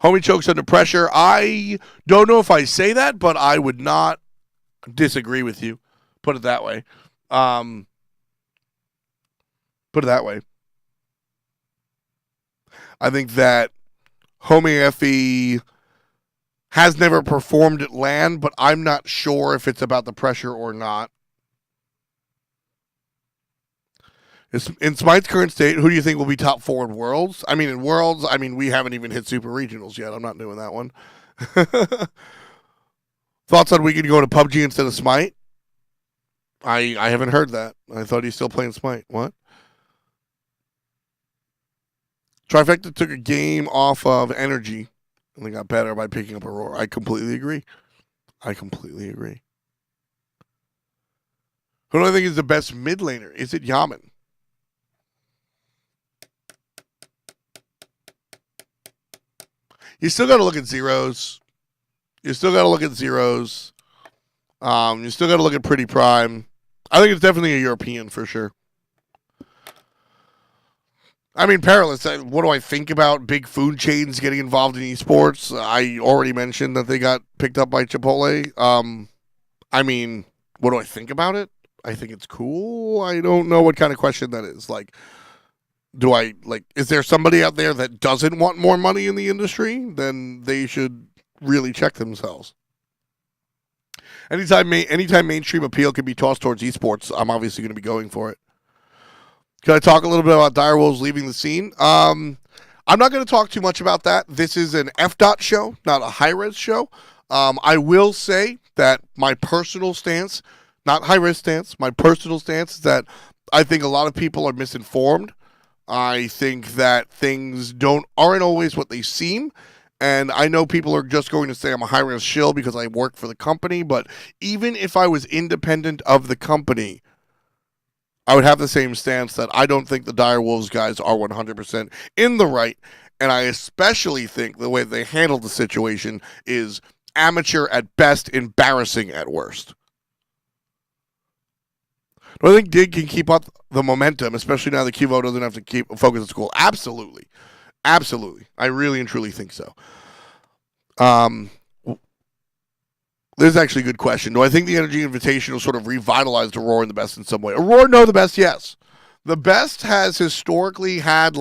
Homie chokes under pressure. I don't know if I say that, but I would not disagree with you. Put it that way. I think that Homie Effie has never performed at LAN, but I'm not sure if it's about the pressure or not. In Smite's current state, who do you think will be top 4 in Worlds? In Worlds, we haven't even hit Super Regionals yet. I'm not doing that one. Thoughts on we could go to PUBG instead of Smite? I haven't heard that. I thought he's still playing Smite. What? Trifecta took a game off of NRG, and they got better by picking up Aurora. I completely agree. Who do I think is the best mid laner? Is it Yaman? You still got to look at zeros. You still got to look at Pretty Prime. I think it's definitely a European for sure. Perilous. What do I think about big food chains getting involved in esports? I already mentioned that they got picked up by Chipotle. What do I think about it? I think it's cool. I don't know what kind of question that is. Is there somebody out there that doesn't want more money in the industry? Then they should really check themselves. Anytime mainstream appeal can be tossed towards esports, I'm obviously going to be going for it. Can I talk a little bit about Direwolves leaving the scene? I'm not going to talk too much about that. This is an FDOT show, not a high-res show. I will say that my personal stance, not high-res stance, my personal stance is that I think a lot of people are misinformed. I think that things aren't always what they seem. And I know people are just going to say I'm a high-res shill because I work for the company. But even if I was independent of the company, I would have the same stance that I don't think the Direwolves guys are 100% in the right. And I especially think the way they handled the situation is amateur at best, embarrassing at worst. Do I think Dig can keep up the momentum, especially now that Kivo doesn't have to keep focus at school? Absolutely. I really and truly think so. This is actually a good question. Do I think the NRG Invitational sort of revitalized Aurora in the best in some way? Aurora, no. The best, yes. The best has historically had,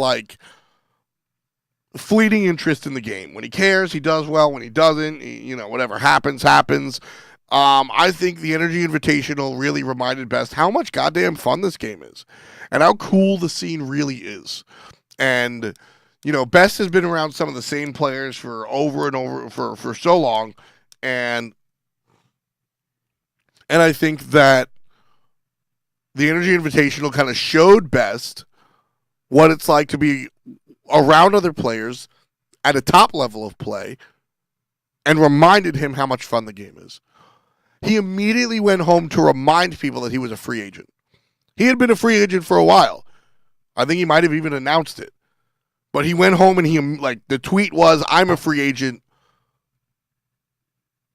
fleeting interest in the game. When he cares, he does well. When he doesn't, whatever happens. I think the NRG Invitational really reminded Best how much goddamn fun this game is and how cool the scene really is. And, Best has been around some of the same players for over and over for so long. And I think that the NRG Invitational kind of showed Best what it's like to be around other players at a top level of play and reminded him how much fun the game is. He immediately went home to remind people that he was a free agent. He had been a free agent for a while. I think he might have even announced it. But he went home and the tweet was, I'm a free agent.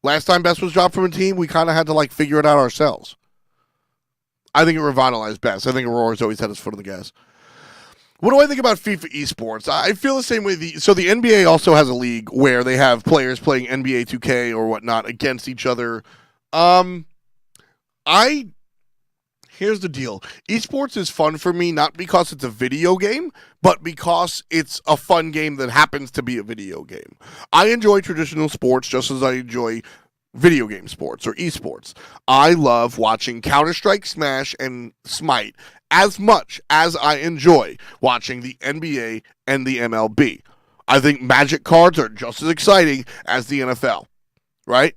Last time Best was dropped from a team, we kind of had to figure it out ourselves. I think it revitalized Best. I think Aurora's always had his foot on the gas. What do I think about FIFA Esports? I feel the same way. So the NBA also has a league where they have players playing NBA 2K or whatnot against each other. Here's the deal. Esports is fun for me, not because it's a video game, but because it's a fun game that happens to be a video game. I enjoy traditional sports just as I enjoy video game sports or esports. I love watching Counter-Strike, Smash, and Smite as much as I enjoy watching the NBA and the MLB. I think Magic cards are just as exciting as the NFL, right?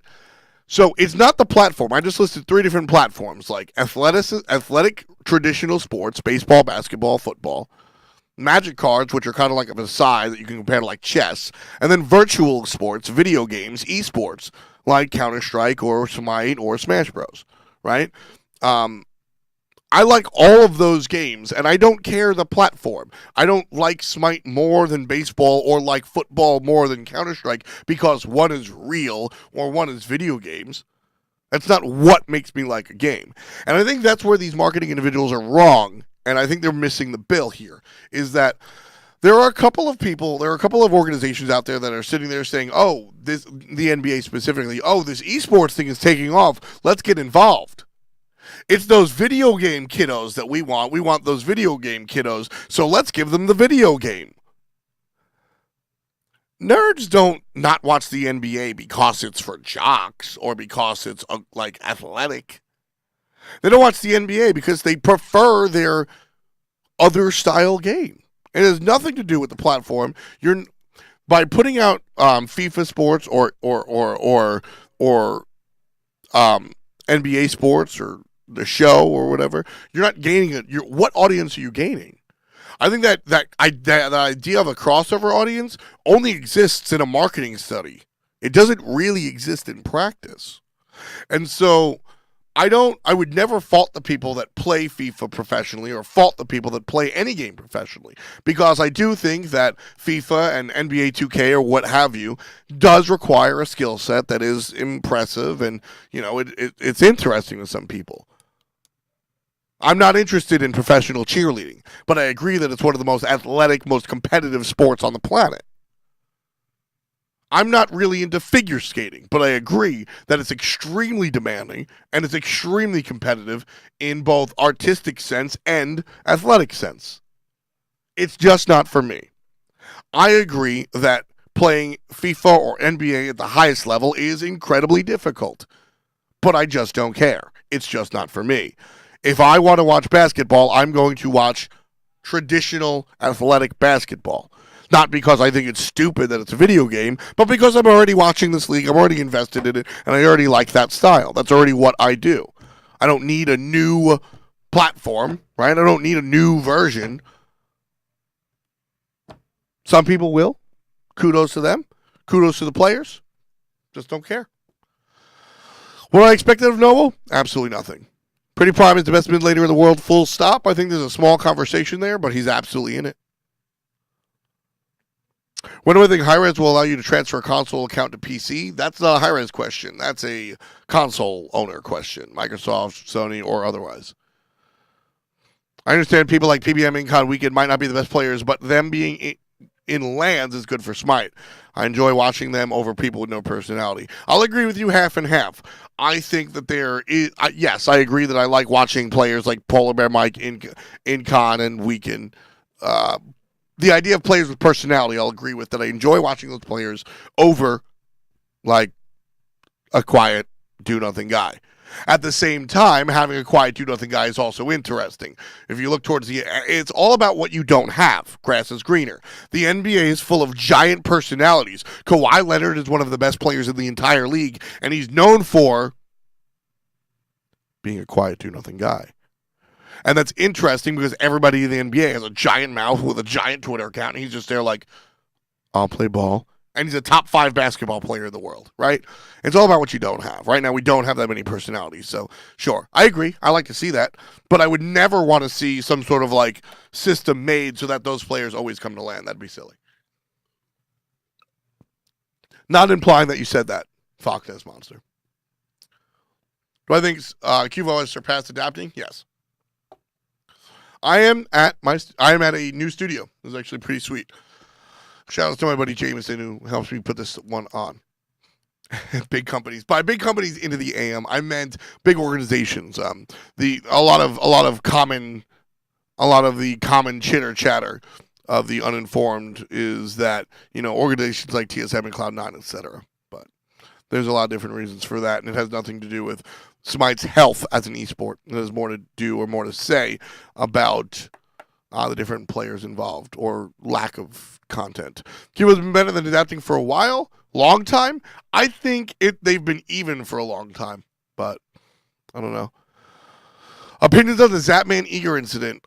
So it's not the platform. I just listed 3 different platforms, like athletic traditional sports, baseball, basketball, football, Magic cards, which are kind of like a side that you can compare to chess, and then virtual sports, video games, esports, like Counter-Strike or Smite or Smash Bros, right? I like all of those games, and I don't care the platform. I don't like Smite more than baseball or like football more than Counter-Strike because one is real or one is video games. That's not what makes me like a game. And I think that's where these marketing individuals are wrong, and I think they're missing the bill here, is that there are a couple of organizations out there that are sitting there saying, oh, the NBA specifically, oh, this esports thing is taking off. Let's get involved. It's those video game kiddos that we want. We want those video game kiddos, so let's give them the video game. Nerds don't not watch the NBA because it's for jocks or because it's like athletic. They don't watch the NBA because they prefer their other style game. It has nothing to do with the platform. You're by putting out FIFA Sports or NBA Sports or the show or whatever. You're not gaining it. What audience are you gaining? I think that idea of a crossover audience only exists in a marketing study. It doesn't really exist in practice. And so I would never fault the people that play FIFA professionally or fault the people that play any game professionally, because I do think that FIFA and NBA 2K or what have you does require a skill set that is impressive and, it's interesting to some people. I'm not interested in professional cheerleading, but I agree that it's one of the most athletic, most competitive sports on the planet. I'm not really into figure skating, but I agree that it's extremely demanding and it's extremely competitive in both artistic sense and athletic sense. It's just not for me. I agree that playing FIFA or NBA at the highest level is incredibly difficult, but I just don't care. It's just not for me. If I want to watch basketball, I'm going to watch traditional athletic basketball. Not because I think it's stupid that it's a video game, but because I'm already watching this league, I'm already invested in it, and I already like that style. That's already what I do. I don't need a new platform, right? I don't need a new version. Some people will. Kudos to them. Kudos to the players. Just don't care. What I expected of Noble? Absolutely nothing. Pretty Prime is the best mid laner in the world, full stop. I think there's a small conversation there, but he's absolutely in it. When do I think Hi-Rez will allow you to transfer a console account to PC? That's not a Hi-Rez question. That's a console owner question. Microsoft, Sony, or otherwise. I understand people like PBM Incon Weekend might not be the best players, but them being in LANs is good for Smite. I enjoy watching them over people with no personality. I'll agree with you half and half. I think that there is, yes, I agree that I like watching players like Polar Bear Mike, Incon, and Weekend. The idea of players with personality, I'll agree with that. I enjoy watching those players over, like, a quiet, do-nothing guy. At the same time, having a quiet, do-nothing guy is also interesting. If you look towards it's all about what you don't have. Grass is greener. The NBA is full of giant personalities. Kawhi Leonard is one of the best players in the entire league, and he's known for being a quiet, do-nothing guy. And that's interesting because everybody in the NBA has a giant mouth with a giant Twitter account, and he's just there like, I'll play ball. And he's a top 5 basketball player in the world, right? It's all about what you don't have. Right now, we don't have that many personalities. So, sure, I agree. I like to see that. But I would never want to see some sort of, like, system made so that those players always come to land. That'd be silly. Not implying that you said that, Falkness Monster. Do I think Cuvo has surpassed adapting? Yes. I am at a new studio. This is actually pretty sweet. Shout out to my buddy Jameson who helps me put this one on. Big companies. By big companies into the AM, I meant big organizations. A lot of the common chitter chatter of the uninformed is that, organizations like TSM and Cloud9, etc. But there's a lot of different reasons for that, and it has nothing to do with Smite's health as an esport. It has more to do or more to say about the different players involved or lack of content. Cuba's been better than adapting for a while, long time. I think they've been even for a long time, but I don't know. Opinions of the Zapman Eager incident.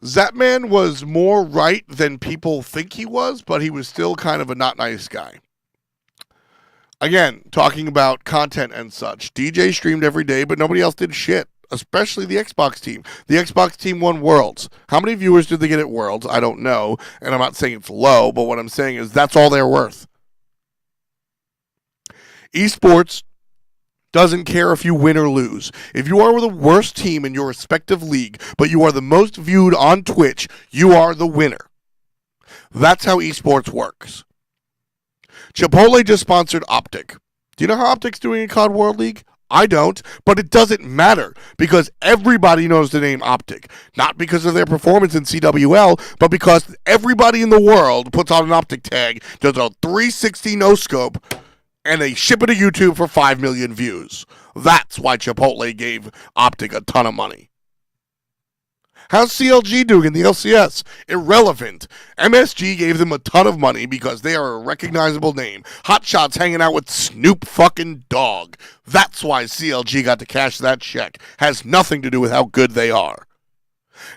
Zapman was more right than people think he was, but he was still kind of a not nice guy. Again, talking about content and such. DJ streamed every day, but nobody else did shit, especially the Xbox team. The Xbox team won Worlds. How many viewers did they get at Worlds? I don't know, and I'm not saying it's low, but what I'm saying is that's all they're worth. Esports doesn't care if you win or lose. If you are the worst team in your respective league, but you are the most viewed on Twitch, you are the winner. That's how esports works. Chipotle just sponsored Optic. Do you know how Optic's doing in COD World League? I don't, but it doesn't matter because everybody knows the name Optic. Not because of their performance in CWL, but because everybody in the world puts on an Optic tag, does a 360 no-scope, and they ship it to YouTube for 5 million views. That's why Chipotle gave Optic a ton of money. How's CLG doing in the LCS? Irrelevant. MSG gave them a ton of money because they are a recognizable name. Hotshot's hanging out with Snoop fucking Dogg. That's why CLG got to cash that check. Has nothing to do with how good they are.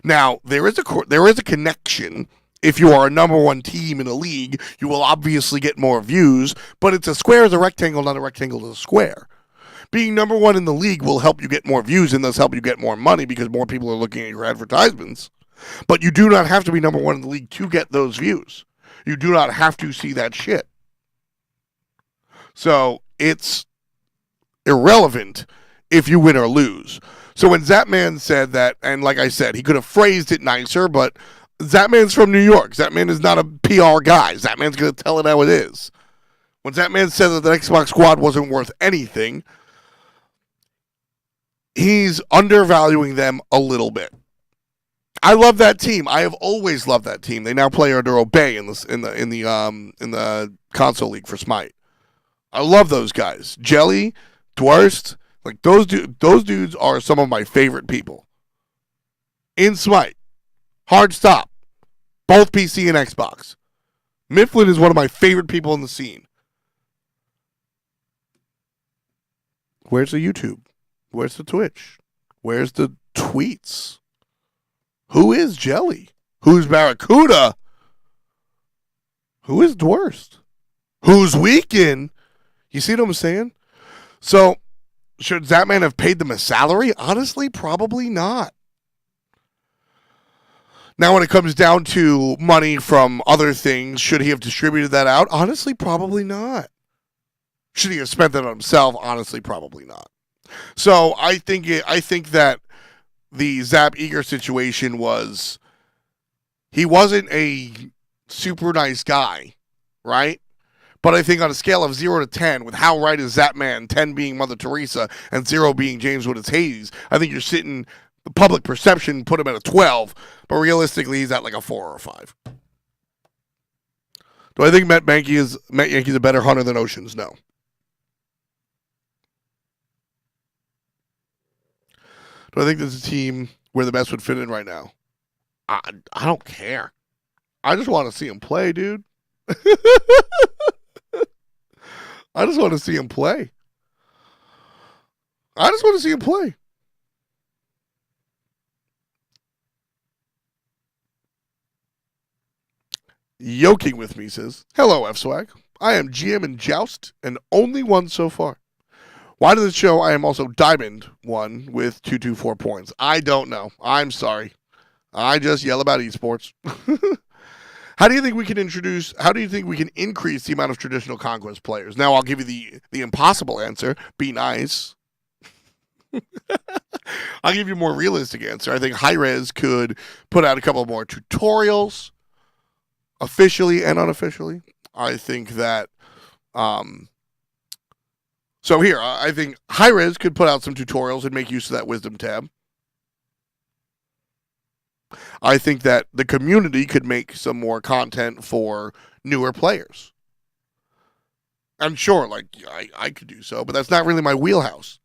Now, there is a connection. If you are a number one team in a league, you will obviously get more views, but it's a square is a rectangle, not a rectangle is a square. Being number one in the league will help you get more views and thus help you get more money because more people are looking at your advertisements. But you do not have to be number one in the league to get those views. You do not have to see that shit. So it's irrelevant if you win or lose. So when Zapman said that, and like I said, he could have phrased it nicer, but Zapman's from New York. Zapman is not a PR guy. Zapman's going to tell it how it is. When Zapman said that the Xbox squad wasn't worth anything, he's undervaluing them a little bit. I love that team. I have always loved that team. They now play under Obey in the console league for Smite. I love those guys. Jelly, Dwarst, like those dudes are some of my favorite people. In Smite, Hard Stop, both PC and Xbox. Mifflin is one of my favorite people in the scene. Where's the YouTube? Where's the Twitch? Where's the tweets? Who is Jelly? Who's Barracuda? Who is Dworst? Who's Weekend? You see what I'm saying? So, should Zapman have paid them a salary? Honestly, probably not. Now, when it comes down to money from other things, should he have distributed that out? Honestly, probably not. Should he have spent that on himself? Honestly, probably not. So I think that the Zap Eager situation was, he wasn't a super nice guy, right? But I think on a scale of 0 to 10, with how right is Zapman, 10 being Mother Teresa and 0 being James Woods Hades, I think you're sitting, the public perception put him at a 12, but realistically he's at like a 4 or a 5. Do I think Matt Yankee's a better hunter than Oceans? No. Do I think there's a team where the best would fit in right now? I don't care. I just want to see him play, dude. I just want to see him play. I just want to see him play. Yoking with me says, hello, F-Swag. I am GM in Joust and only one so far. Why does it show I am also Diamond 1 with 224 points? I don't know. I'm sorry. I just yell about esports. How do you think we can increase the amount of traditional Conquest players? Now I'll give you the impossible answer. Be nice. I'll give you a more realistic answer. I think Hi-Rez could put out a couple more tutorials, officially and unofficially. I think that so here, I think Hi-Rez could put out some tutorials and make use of that wisdom tab. I think that the community could make some more content for newer players. I'm sure, like, I could do so, but that's not really my wheelhouse.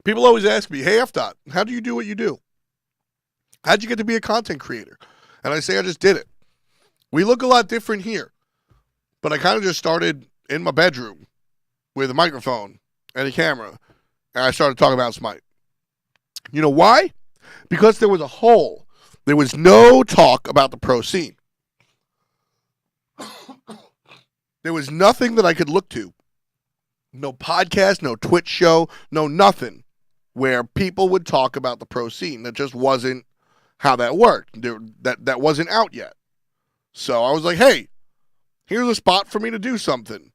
People always ask me, hey, F-Dot, how do you do what you do? How'd you get to be a content creator? And I say I just did it. We look a lot different here. But I kind of just started in my bedroom with a microphone and a camera, and I started talking about Smite. You know why? Because there was a hole. There was no talk about the pro scene. There was nothing that I could look to. No podcast, no Twitch show, no nothing where people would talk about the pro scene. That just wasn't how that worked. That wasn't out yet. So I was like, hey, here's a spot for me to do something.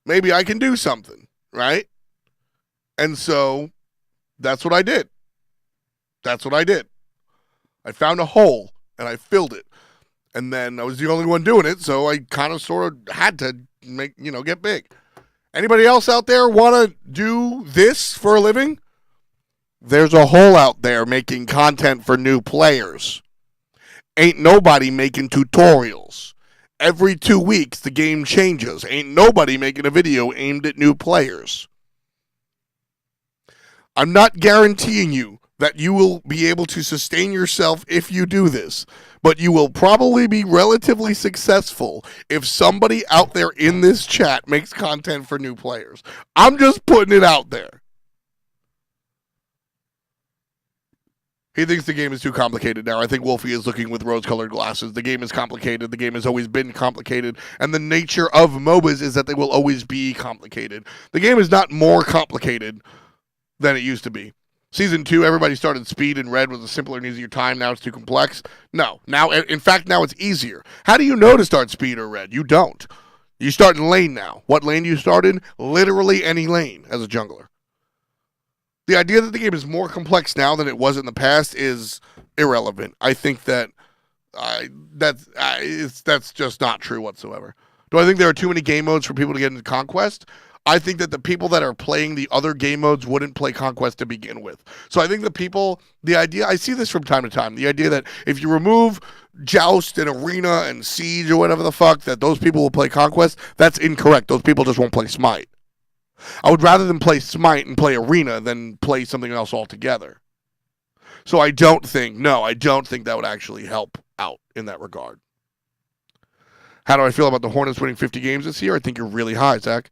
Maybe I can do something, right? And so that's what I did. I found a hole and I filled it. And then I was the only one doing it, so I kind of sort of had to get big. Anybody else out there want to do this for a living? There's a hole out there making content for new players. Ain't nobody making tutorials. Every 2 weeks, the game changes. Ain't nobody making a video aimed at new players. I'm not guaranteeing you that you will be able to sustain yourself if you do this, but you will probably be relatively successful if somebody out there in this chat makes content for new players. I'm just putting it out there. He thinks the game is too complicated now. I think Wolfie is looking with rose-colored glasses. The game is complicated. The game has always been complicated. And the nature of MOBAs is that they will always be complicated. The game is not more complicated than it used to be. Season 2, everybody started speed and red was a simpler and easier time. Now it's too complex. No. Now it's easier. How do you know to start speed or red? You don't. You start in lane now. What lane do you start in? Literally any lane as a jungler. The idea that the game is more complex now than it was in the past is irrelevant. I think that that's just not true whatsoever. Do I think there are too many game modes for people to get into Conquest? I think that the people that are playing the other game modes wouldn't play Conquest to begin with. So I think the idea, I see this from time to time, the idea that if you remove Joust and Arena and Siege or whatever the fuck, that those people will play Conquest, that's incorrect. Those people just won't play Smite. I would rather them play Smite and play Arena than play something else altogether. So I don't think that would actually help out in that regard. How do I feel about the Hornets winning 50 games this year? I think you're really high, Zach.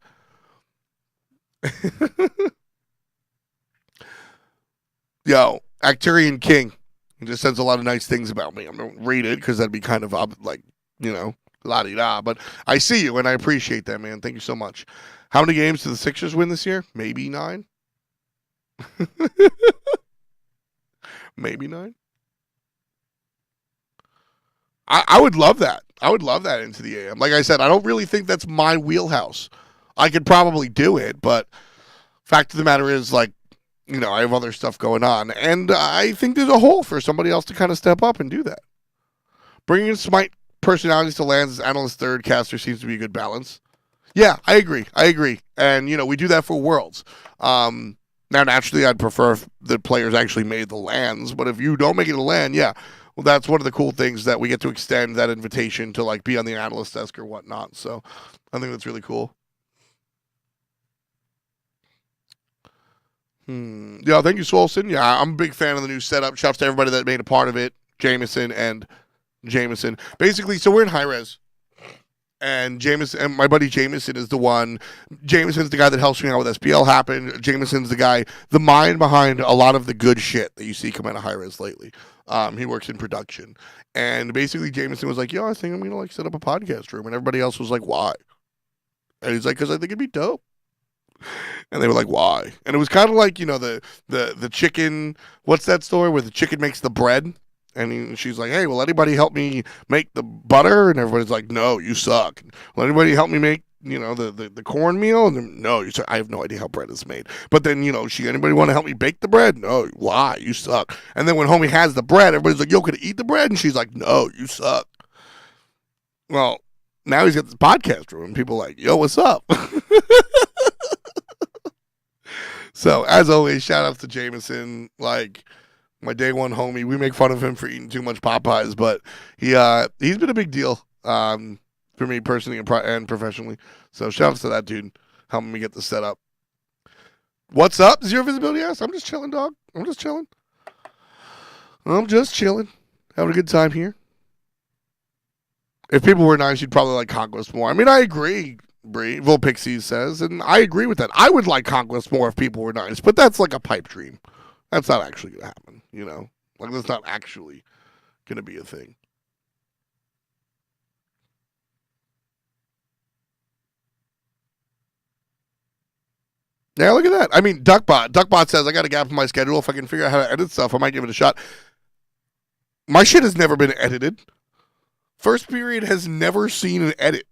Yo, Actarian King. He just says a lot of nice things about me. I'm going to read it because that'd be kind of la-di-da. But I see you, and I appreciate that, man. Thank you so much. How many games do the Sixers win this year? Maybe 9? Maybe 9? I would love that. I would love that into the AM. Like I said, I don't really think that's my wheelhouse. I could probably do it, but fact of the matter is, I have other stuff going on, and I think there's a hole for somebody else to kind of step up and do that. Bringing in Smite personalities to lands as analyst third caster seems to be a good balance. Yeah, I agree. And, we do that for Worlds. Now, naturally, I'd prefer if the players actually made the lands, but if you don't make it a land, yeah. Well, that's one of the cool things that we get to extend that invitation to, be on the analyst desk or whatnot. So I think that's really cool. Yeah, thank you, Swolson. Yeah, I'm a big fan of the new setup. Shouts to everybody that made a part of it. Jameson. Basically, so we're in high res. And Jameson, and my buddy Jameson is the one. Jameson's the guy that helps me out with SPL happen. Jameson's the mind behind a lot of the good shit that you see come out of high res lately. He works in production. And basically Jameson was like, yo, I think I'm going to set up a podcast room. And everybody else was like, why? And he's like, because I think it'd be dope. And they were like, why? And it was kind of like, the chicken, what's that story where the chicken makes the bread? And she's like, hey, will anybody help me make the butter? And everybody's like, no, you suck. Will anybody help me make, the cornmeal? And then, no, you suck. I have no idea how bread is made. But then, anybody want to help me bake the bread? No, why? You suck. And then when homie has the bread, everybody's like, yo, could I eat the bread? And she's like, no, you suck. Well, now he's got this podcast room. And people are like, yo, what's up? So, as always, shout outs to Jameson, my day one homie. We make fun of him for eating too much Popeyes, but he's been a big deal for me personally and professionally. So, shout outs to that dude helping me get the setup. What's up? Zero visibility? Yes, I'm just chilling, dog. I'm just chilling. Having a good time here. If people were nice, you'd probably like Conquest more. I mean, I agree. Volpixie says, and I agree with that. I would like Conquest more if people were nice, but that's like a pipe dream. That's not actually going to happen, that's not actually going to be a thing. Yeah, look at that. I mean, Duckbot says, I got a gap in my schedule. If I can figure out how to edit stuff, I might give it a shot. My shit has never been edited. First period has never seen an edit.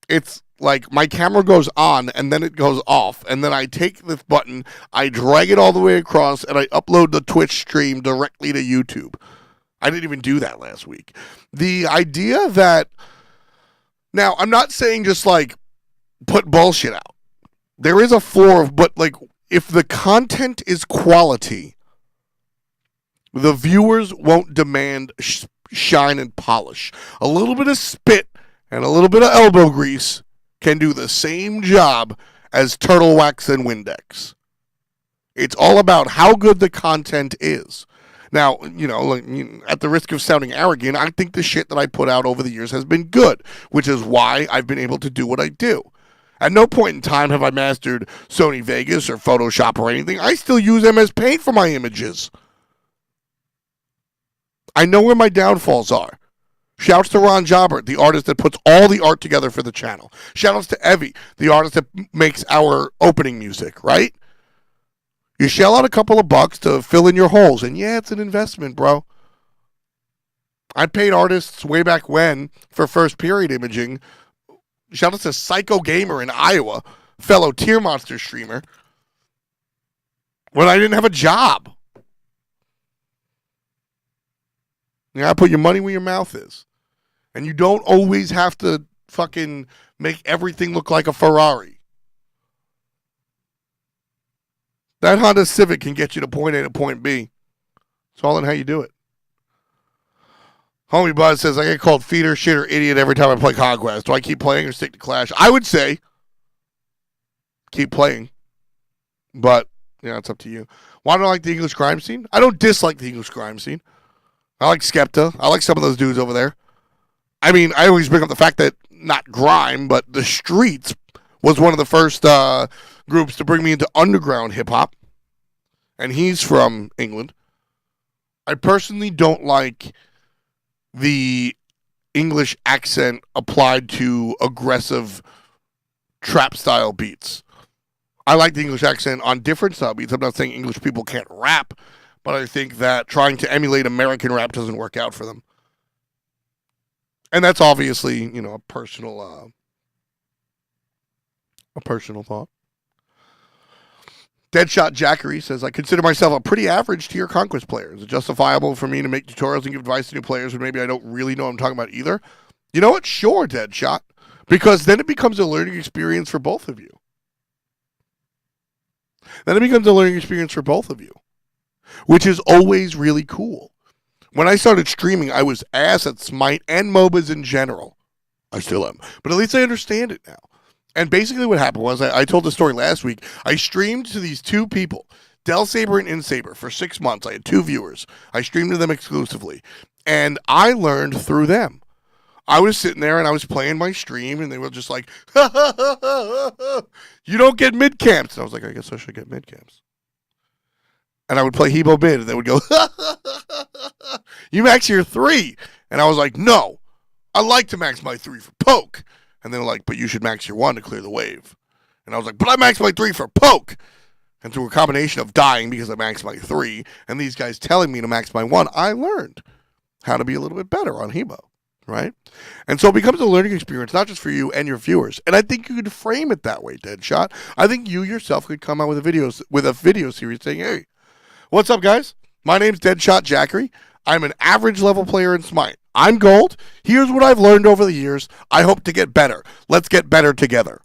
It's like my camera goes on and then it goes off. And then I take this button, I drag it all the way across, and I upload the Twitch stream directly to YouTube. I didn't even do that last week. The idea that... Now, I'm not saying just like put bullshit out. There is a floor of... But like, if the content is quality, the viewers won't demand shine and polish. A little bit of spit and a little bit of elbow grease can do the same job as turtle wax and Windex. It's all about how good the content is. Now, you know, like, at the risk of sounding arrogant, I think the shit that I put out over the years has been good, which is why I've been able to do what I do. At no point in time have I mastered Sony Vegas or Photoshop or anything. I still use MS Paint for my images. I know where my downfalls are. Shouts to Ron Jobbert, the artist that puts all the art together for the channel. Shoutouts to Evie, the artist that makes our opening music, right? You shell out a couple of bucks to fill in your holes, and yeah, it's an investment, bro. I paid artists way back when for first period imaging. Shoutouts to Psycho Gamer in Iowa, fellow Tier Monster streamer, when I didn't have a job. You gotta put your money where your mouth is. And you don't always have to fucking make everything look like a Ferrari. That Honda Civic can get you to point A to point B. It's all in how you do it. Homie Buzz says, I get called feeder, shitter, idiot every time I play Conquest. Do I keep playing or stick to Clash? I would say keep playing. But, yeah, it's up to you. Why don't I like the English crime scene? I don't dislike the English crime scene. I like Skepta. I like some of those dudes over there. I mean, I always bring up the fact that, not grime, but the Streets was one of the first groups to bring me into underground hip-hop. And he's from England. I personally don't like the English accent applied to aggressive trap-style beats. I like the English accent on different style beats. I'm not saying English people can't rap, but I think that trying to emulate American rap doesn't work out for them. And that's obviously, you know, a personal thought. Deadshot Jackery says, I consider myself a pretty average tier Conquest player. Is it justifiable for me to make tutorials and give advice to new players when maybe I don't really know what I'm talking about either? You know what? Sure, Deadshot. Because then it becomes a learning experience for both of you. Which is always really cool. When I started streaming, I was ass at Smite and MOBAs in general. I still am. But at least I understand it now. And basically what happened was, I told the story last week, I streamed to these two people, Del Saber and InSaber, for 6 months. I had 2 viewers. I streamed to them exclusively. And I learned through them. I was sitting there and I was playing my stream, and they were just like, you don't get mid-camps. And I was like, I guess I should get mid-camps. And I would play Hebo mid, and they would go, you max your 3. And I was like, no, I like to max my 3 for poke. And they were like, but you should max your 1 to clear the wave. And I was like, but I maxed my 3 for poke. And through a combination of dying because I maxed my 3, and these guys telling me to max my 1, I learned how to be a little bit better on Hebo, right? And so it becomes a learning experience, not just for you and your viewers. And I think you could frame it that way, Deadshot. I think you yourself could come out with a video series saying, hey, what's up, guys? My name's Deadshot Jackery. I'm an average level player in Smite. I'm gold. Here's what I've learned over the years. I hope to get better. Let's get better together.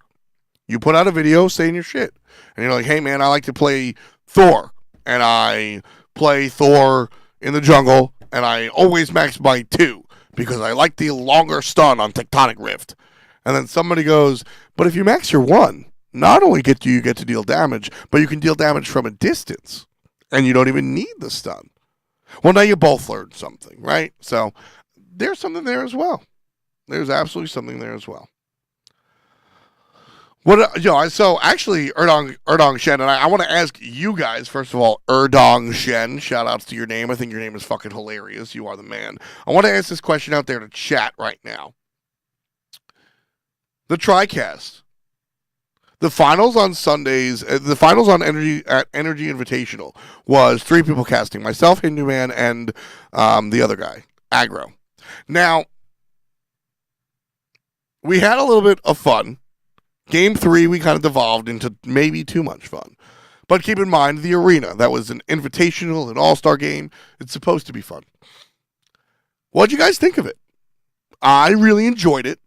You put out a video saying your shit. And you're like, hey, man, I like to play Thor. And I play Thor in the jungle. And I always max my 2 because I like the longer stun on Tectonic Rift. And then somebody goes, but if you max your 1, not only do you get to deal damage, but you can deal damage from a distance. And you don't even need the stun. Well, now you both learned something, right? So there's something there as well. There's absolutely something there as well. So actually, Erdong Shen, and I want to ask you guys, first of all, Erdong Shen, shout outs to your name. I think your name is fucking hilarious. You are the man. I want to ask this question out there to chat right now. The TriCast. The finals on Sundays, the finals on NRG Invitational was 3 people casting: myself, Hindu Man, and the other guy, Aggro. Now, we had a little bit of fun. Game 3, we kind of devolved into maybe too much fun. But keep in mind, the arena, that was an invitational, an all-star game. It's supposed to be fun. What'd you guys think of it? I really enjoyed it.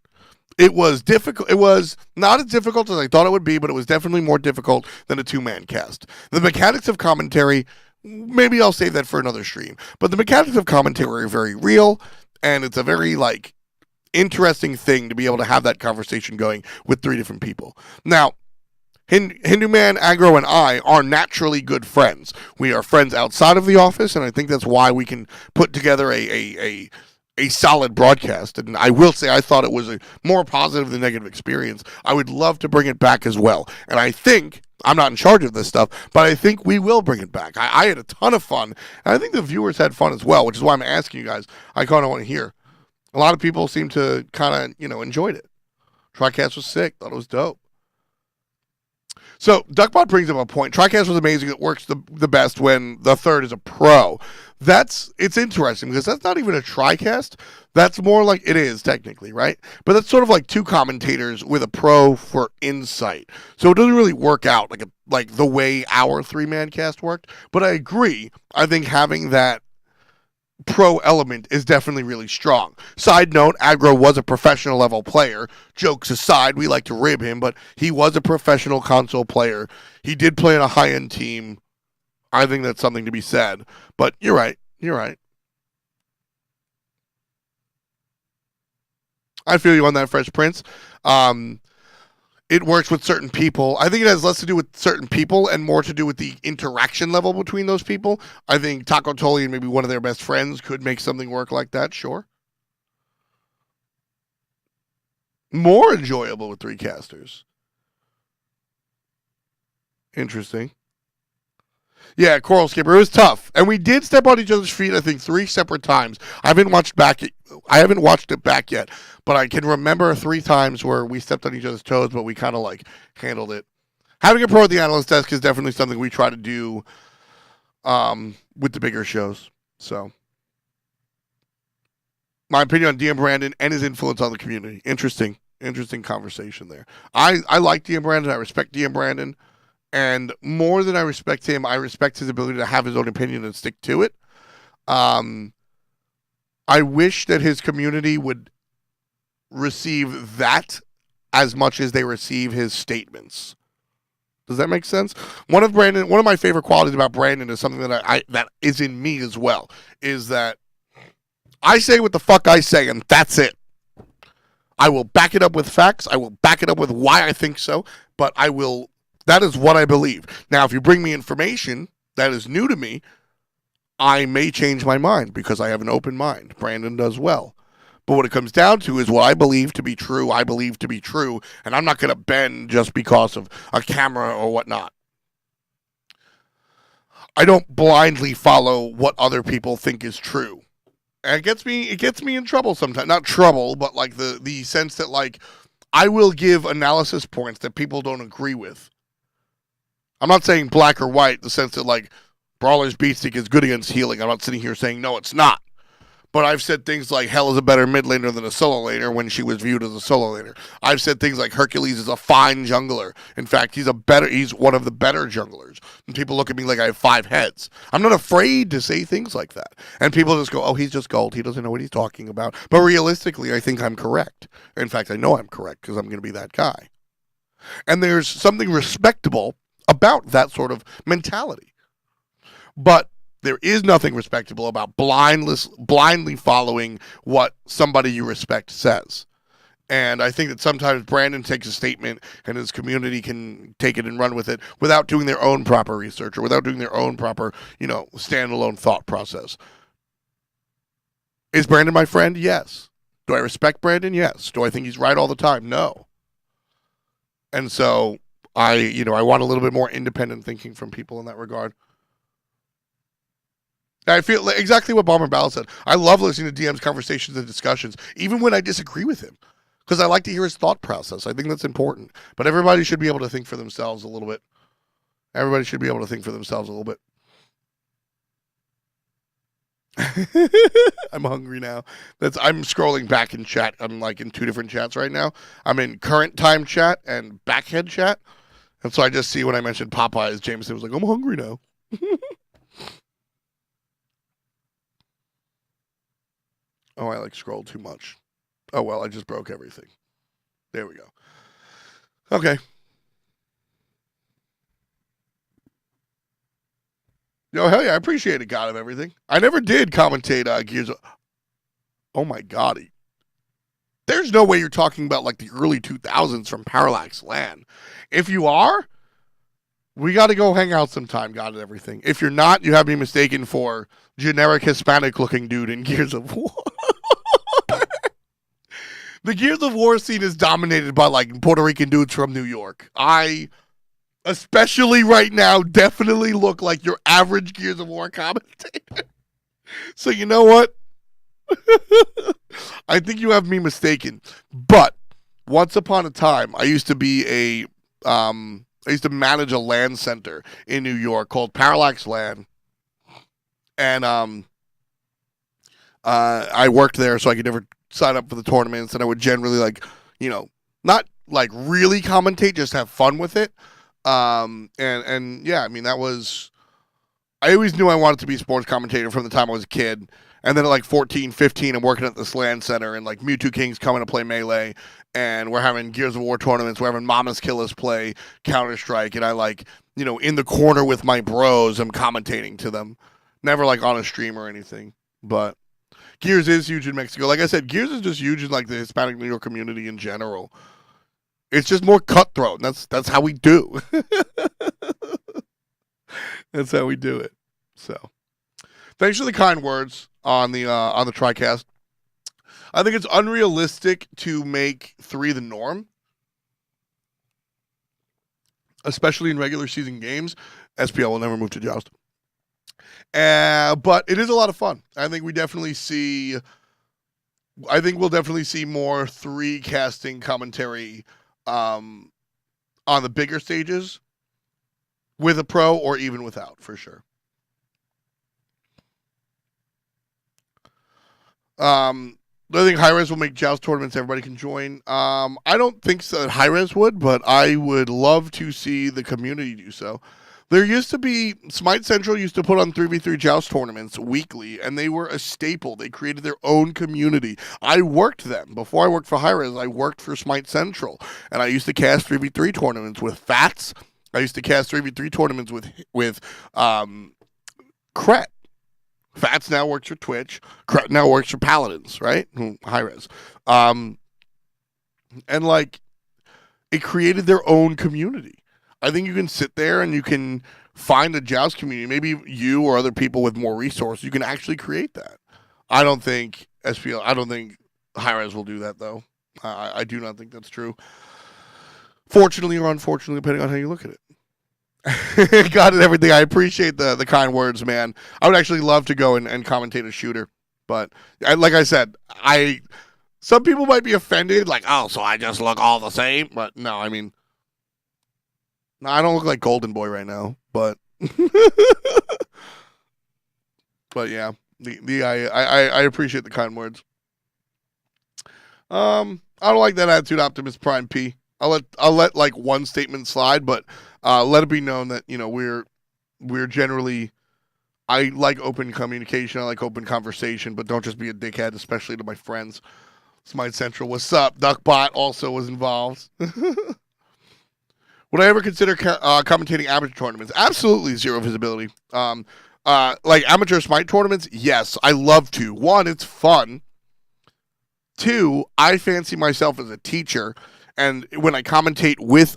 It was difficult. It was not as difficult as I thought it would be, but it was definitely more difficult than a 2-man cast. The mechanics of commentary, maybe I'll save that for another stream, but the mechanics of commentary are very real, and it's a very, interesting thing to be able to have that conversation going with 3 different people. Now, Hindu Man, Aggro, and I are naturally good friends. We are friends outside of the office, and I think that's why we can put together a solid broadcast. And I will say I thought it was a more positive than negative experience. I would love to bring it back as well. And I think, I'm not in charge of this stuff, but I think we will bring it back. I had a ton of fun, and I think the viewers had fun as well, which is why I'm asking you guys. I kind of want to hear. A lot of people seem to kind of, enjoyed it. TriCast was sick. Thought it was dope. So, Duckbot brings up a point. TriCast was amazing. It works the best when the third is a pro. It's interesting because that's not even a TriCast. That's more like it is technically, right? But that's sort of like 2 commentators with a pro for insight. So it doesn't really work out like the way our 3-man cast worked. But I agree. I think having that pro element is definitely really strong. Side note, Aggro was a professional level player. Jokes aside, we like to rib him, but he was a professional console player. He did play on a high-end team. I think that's something to be said. But you're right. I feel you on that, Fresh Prince. It works with certain people. I think it has less to do with certain people and more to do with the interaction level between those people. I think Taco Toli and maybe one of their best friends could make something work like that, sure. More enjoyable with 3 casters. Interesting. Yeah, Coral Skipper. It was tough. And we did step on each other's feet, I think, 3 separate times. I haven't watched it back yet, but I can remember 3 times where we stepped on each other's toes, but we kind of handled it. Having a pro at the analyst desk is definitely something we try to do with the bigger shows. So, my opinion on DM Brandon and his influence on the community. Interesting conversation there. I like DM Brandon. I respect DM Brandon. And more than I respect him, I respect his ability to have his own opinion and stick to it. I wish that his community would receive that as much as they receive his statements. Does that make sense? One of my favorite qualities about Brandon is something that that is in me as well, is that I say what the fuck I say, and that's it. I will back it up with facts. I will back it up with why I think so, but that is what I believe. Now, if you bring me information that is new to me, I may change my mind because I have an open mind. Brandon does well. But what it comes down to is what I believe to be true, and I'm not going to bend just because of a camera or whatnot. I don't blindly follow what other people think is true. And it gets me in trouble sometimes. Not trouble, but the sense that I will give analysis points that people don't agree with. I'm not saying black or white, the sense that Brawler's Beatstick is good against healing. I'm not sitting here saying no, it's not. But I've said things like Hell is a better mid laner than a solo laner when she was viewed as a solo laner. I've said things like Hercules is a fine jungler. In fact, he's one of the better junglers. And people look at me like I have 5 heads. I'm not afraid to say things like that. And people just go, oh, he's just gold. He doesn't know what he's talking about. But realistically, I think I'm correct. In fact, I know I'm correct because I'm going to be that guy. And there's something respectable about that sort of mentality. But there is nothing respectable about blindly following what somebody you respect says. And I think that sometimes Brandon takes a statement and his community can take it and run with it without doing their own proper research or without doing their own proper, standalone thought process. Is Brandon my friend? Yes. Do I respect Brandon? Yes. Do I think he's right all the time? No. And so I want a little bit more independent thinking from people in that regard. I feel exactly what Bomber Ballard said. I love listening to DM's conversations and discussions, even when I disagree with him. because I like to hear his thought process. I think that's important. But everybody should be able to think for themselves a little bit. Everybody should be able to think for themselves a little bit. I'm hungry now. I'm scrolling back in chat. I'm like in 2 different chats right now. I'm in current time chat and backhead chat. And so I just see when I mentioned Popeyes, Jameson was like, I'm hungry now. Oh, I like scrolled too much. Oh, well, I just broke everything. There we go. Okay. Yo, hell yeah, I appreciate it, God of everything. I never did commentate Gears of... Oh my God. There's no way you're talking about like the early 2000s from Parallax LAN. If you are, we got to go hang out sometime, God of everything. If you're not, you have me mistaken for generic Hispanic looking dude in Gears of War. The Gears of War scene is dominated by like Puerto Rican dudes from New York. Especially right now, definitely look like your average Gears of War commentator. So you know what? I think you have me mistaken. But once upon a time, I used to manage a LAN center in New York called Parallax LAN. And I worked there so I could never sign up for the tournaments, and I would generally not like really commentate, just have fun with it. And yeah, I mean, I always knew I wanted to be a sports commentator from the time I was a kid. And then at like 14, 15, I'm working at this LAN center, and like Mewtwo King's coming to play Melee, and we're having Gears of War tournaments, we're having Mama's Killers play Counter-Strike, and I like, in the corner with my bros, I'm commentating to them. Never like on a stream or anything. But Gears is huge in Mexico. Like I said, Gears is just huge in like the Hispanic New York community in general. It's just more cutthroat, and that's how we do. That's how we do it. So, thanks for the kind words on the TriCast. I think it's unrealistic to make 3 the norm, especially in regular season games. SPL will never move to Joust. But it is a lot of fun. I think we'll definitely see more 3 casting commentary on the bigger stages with a pro or even without, for sure. I think Hi-Res will make Joust tournaments everybody can join. I don't think so that Hi-Res would, but I would love to see the community do so. There used to be, Smite Central used to put on 3v3 Joust tournaments weekly, and they were a staple. They created their own community. I worked them. Before I worked for Hi-Res, I worked for Smite Central, and I used to cast 3v3 tournaments with Fats. I used to cast 3v3 tournaments with Kret. Fats now works for Twitch. Kret now works for Paladins, right? Hi-Res. And like, it created their own community. I think you can sit there and you can find a Joust community. Maybe you or other people with more resources, you can actually create that. I don't think Hi-Res will do that, though. I do not think that's true. Fortunately or unfortunately, depending on how you look at it. Got it, everything. I appreciate the kind words, man. I would actually love to go and commentate a shooter. But like I said, some people might be offended, like, oh, so I just look all the same. But no, I mean, no, I don't look like Golden Boy right now, but but yeah, I appreciate the kind words. I don't like that attitude, Optimus Prime P. I'll let like one statement slide, but let it be known that we're generally. I like open communication. I like open conversation, but don't just be a dickhead, especially to my friends. Smite Central, what's up? Duckbot also was involved. Would I ever consider commentating amateur tournaments? Absolutely zero visibility. Like amateur Smite tournaments, yes, I love to. 1, it's fun. 2, I fancy myself as a teacher, and when I commentate with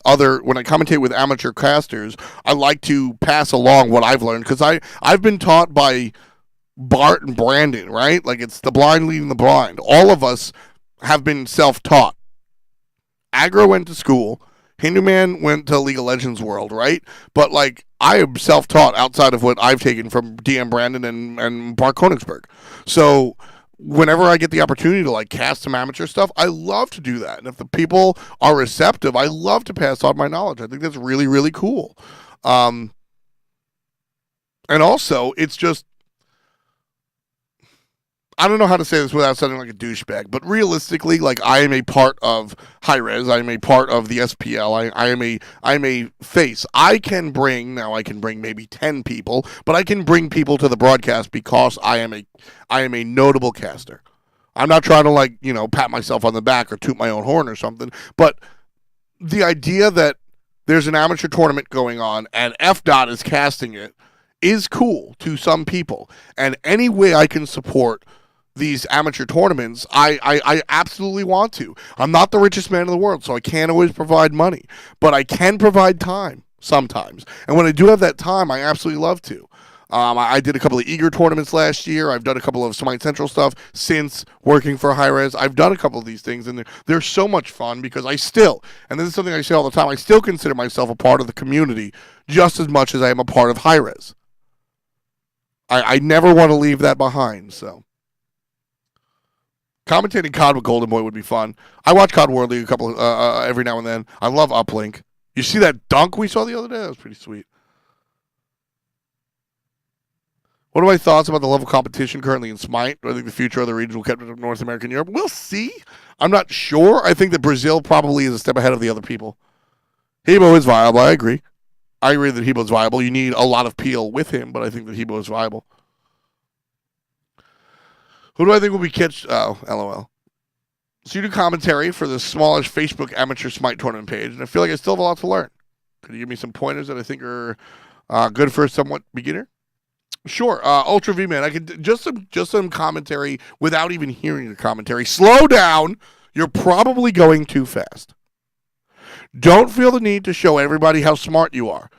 amateur casters, I like to pass along what I've learned, because I've been taught by Bart and Brandon, right? Like, it's the blind leading the blind. All of us have been self-taught. Aggro went to school. Hindu Man went to League of Legends World, right? But, like, I am self-taught outside of what I've taken from DM Brandon and Bart Konigsberg. So whenever I get the opportunity to like cast some amateur stuff, I love to do that. And if the people are receptive, I love to pass on my knowledge. I think that's really, really cool. And also, it's just, I don't know how to say this without sounding like a douchebag, but realistically, like I am a part of High Res. I am a part of the SPL. I am a face. I can bring maybe 10 people, but I can bring people to the broadcast because I am a notable caster. I'm not trying to like, pat myself on the back or toot my own horn or something, but the idea that there's an amateur tournament going on and FDOT is casting it is cool to some people. And any way I can support these amateur tournaments, I absolutely want to. I'm not the richest man in the world, so I can't always provide money, but I can provide time sometimes. And when I do have that time, I absolutely love to. I did a couple of Eager tournaments last year. I've done a couple of Smite Central stuff since working for High Res. I've done a couple of these things, and they're so much fun because I still, and this is something I say all the time, I still consider myself a part of the community just as much as I am a part of High Res. I never want to leave that behind, so. Commentating COD with Golden Boy would be fun. I watch COD World League a couple every now and then. I love Uplink. You see that dunk we saw the other day? That was pretty sweet. What are my thoughts about the level of competition currently in Smite? Do I think the future of the region will catch up North America and Europe? We'll see. I'm not sure. I think that Brazil probably is a step ahead of the other people. Hebo is viable. I agree. I agree that Hebo is viable. You need a lot of peel with him, but I think that Hebo is viable. Who do I think will be catch? Oh, LOL. So you do commentary for the smallish Facebook amateur Smite tournament page, and I feel like I still have a lot to learn. Could you give me some pointers that I think are good for a somewhat beginner? Sure. Ultra V Man, I could just some commentary without even hearing the commentary. Slow down. You're probably going too fast. Don't feel the need to show everybody how smart you are.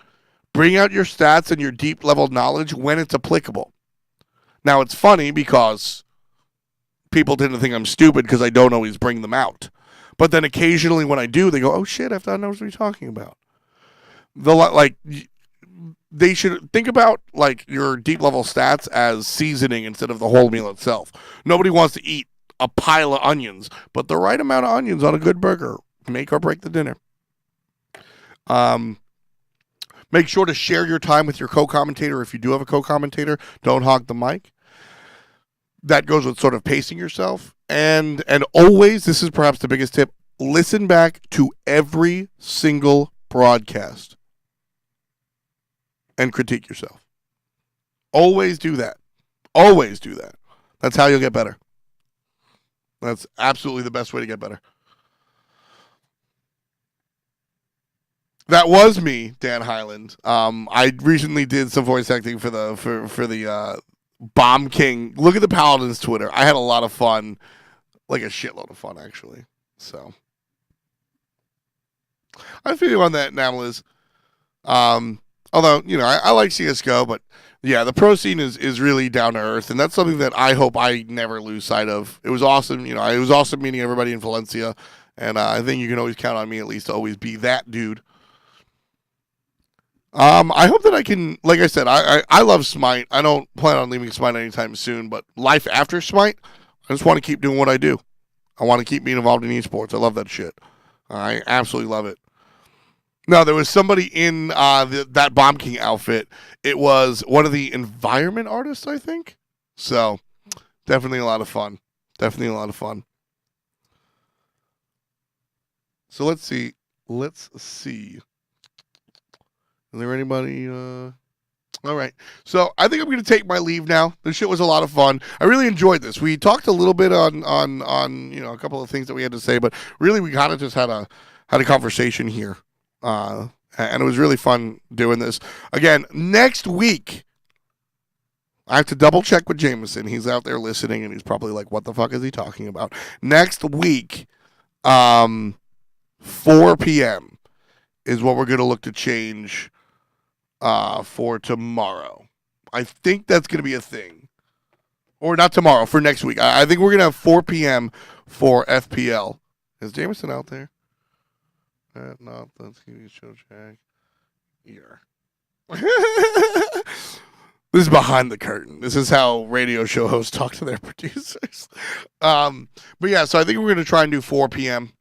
Bring out your stats and your deep level knowledge when it's applicable. Now it's funny because people tend to think I'm stupid because I don't always bring them out. But then occasionally when I do, they go, oh shit, I thought I know what you're talking about. They should think about like your deep level stats as seasoning instead of the whole meal itself. Nobody wants to eat a pile of onions, but the right amount of onions on a good burger make or break the dinner. Make sure to share your time with your co-commentator. If you do have a co-commentator, don't hog the mic. That goes with sort of pacing yourself. And always, this is perhaps the biggest tip, listen back to every single broadcast and critique yourself. Always do that. Always do that. That's how you'll get better. That's absolutely the best way to get better. That was me, Dan Highland. I recently did some voice acting for the Bomb King. Look at the Paladins Twitter. I had a lot of fun, like a shitload of fun actually. So I feel you on that now, Liz. Although I like CS:GO, but yeah, the pro scene is really down to earth, and that's something that I hope I never lose sight of. It was awesome. It was awesome meeting everybody in Valencia, and I think you can always count on me at least to always be that dude. I hope that I can, like I said, I love Smite. I don't plan on leaving Smite anytime soon, but life after Smite, I just want to keep doing what I do. I want to keep being involved in esports. I love that shit. I absolutely love it. No, there was somebody in that Bomb King outfit. It was one of the environment artists, I think. So, definitely a lot of fun. Definitely a lot of fun. So, let's see. Is there anybody? All right. So I think I'm going to take my leave now. This shit was a lot of fun. I really enjoyed this. We talked a little bit on a couple of things that we had to say, but really we kind of just had a conversation here, and it was really fun doing this. Again, next week I have to double check with Jameson. He's out there listening, and he's probably like, "What the fuck is he talking about?" Next week, 4 p.m. is what we're going to look to change for tomorrow. I think that's going to be a thing. Or not tomorrow, for next week. I think we're going to have 4 p.m. for FPL. Is Jameson out there? Not the TV show check. Here. This is behind the curtain. This is how radio show hosts talk to their producers. But yeah, so I think we're going to try and do 4 p.m.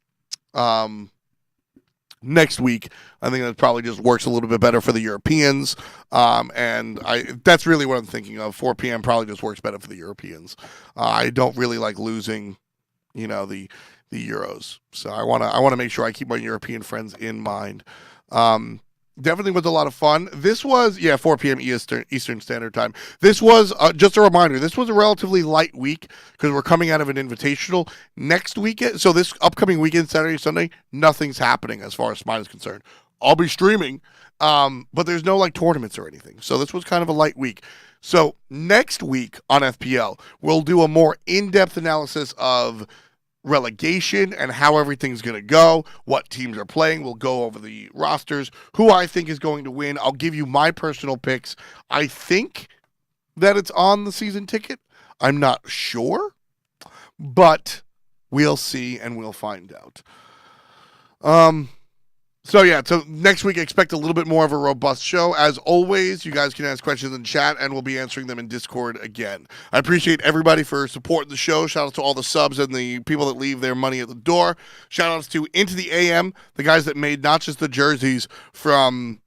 Next week. I think that probably just works a little bit better for the Europeans. And that's really what I'm thinking of. 4 p.m. probably just works better for the Europeans. I don't really like losing, the Euros. So I want to make sure I keep my European friends in mind. Definitely was a lot of fun. This was, 4 p.m. Eastern Standard Time. This was, just a reminder, this was a relatively light week because we're coming out of an invitational. Next weekend, so this upcoming weekend, Saturday, Sunday, nothing's happening as far as mine is concerned. I'll be streaming, but there's no, tournaments or anything. So this was kind of a light week. So next week on FPL, we'll do a more in-depth analysis of relegation and how everything's going to go, what teams are playing. We'll go over the rosters, who I think is going to win. I'll give you my personal picks. I think that it's on the season ticket. I'm not sure, but we'll see and we'll find out. So next week, expect a little bit more of a robust show. As always, you guys can ask questions in chat, and we'll be answering them in Discord again. I appreciate everybody for supporting the show. Shout out to all the subs and the people that leave their money at the door. Shout outs to Into the AM, the guys that made not just the jerseys from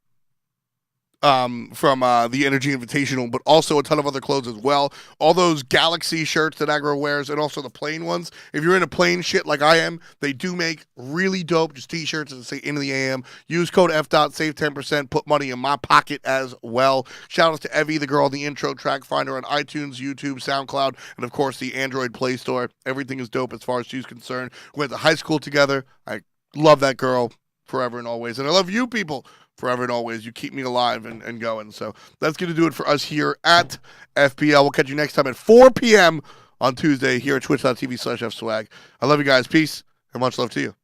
the NRG Invitational, but also a ton of other clothes as well. All those Galaxy shirts that Aggro wears, and also the plain ones. If you're into plain shit like I am, they do make really dope just t-shirts that say Into the AM. Use code FDOT, save 10%, put money in my pocket as well. Shout out to Evie, the girl on the intro track. Find her on iTunes, YouTube, SoundCloud, and of course the Android Play Store. Everything is dope as far as she's concerned. We went to high school together. I love that girl forever and always. And I love you people forever and always. You keep me alive and going. So that's going to do it for us here at FPL. We'll catch you next time at 4 p.m. on Tuesday here at twitch.tv/fswag. I love you guys. Peace and much love to you.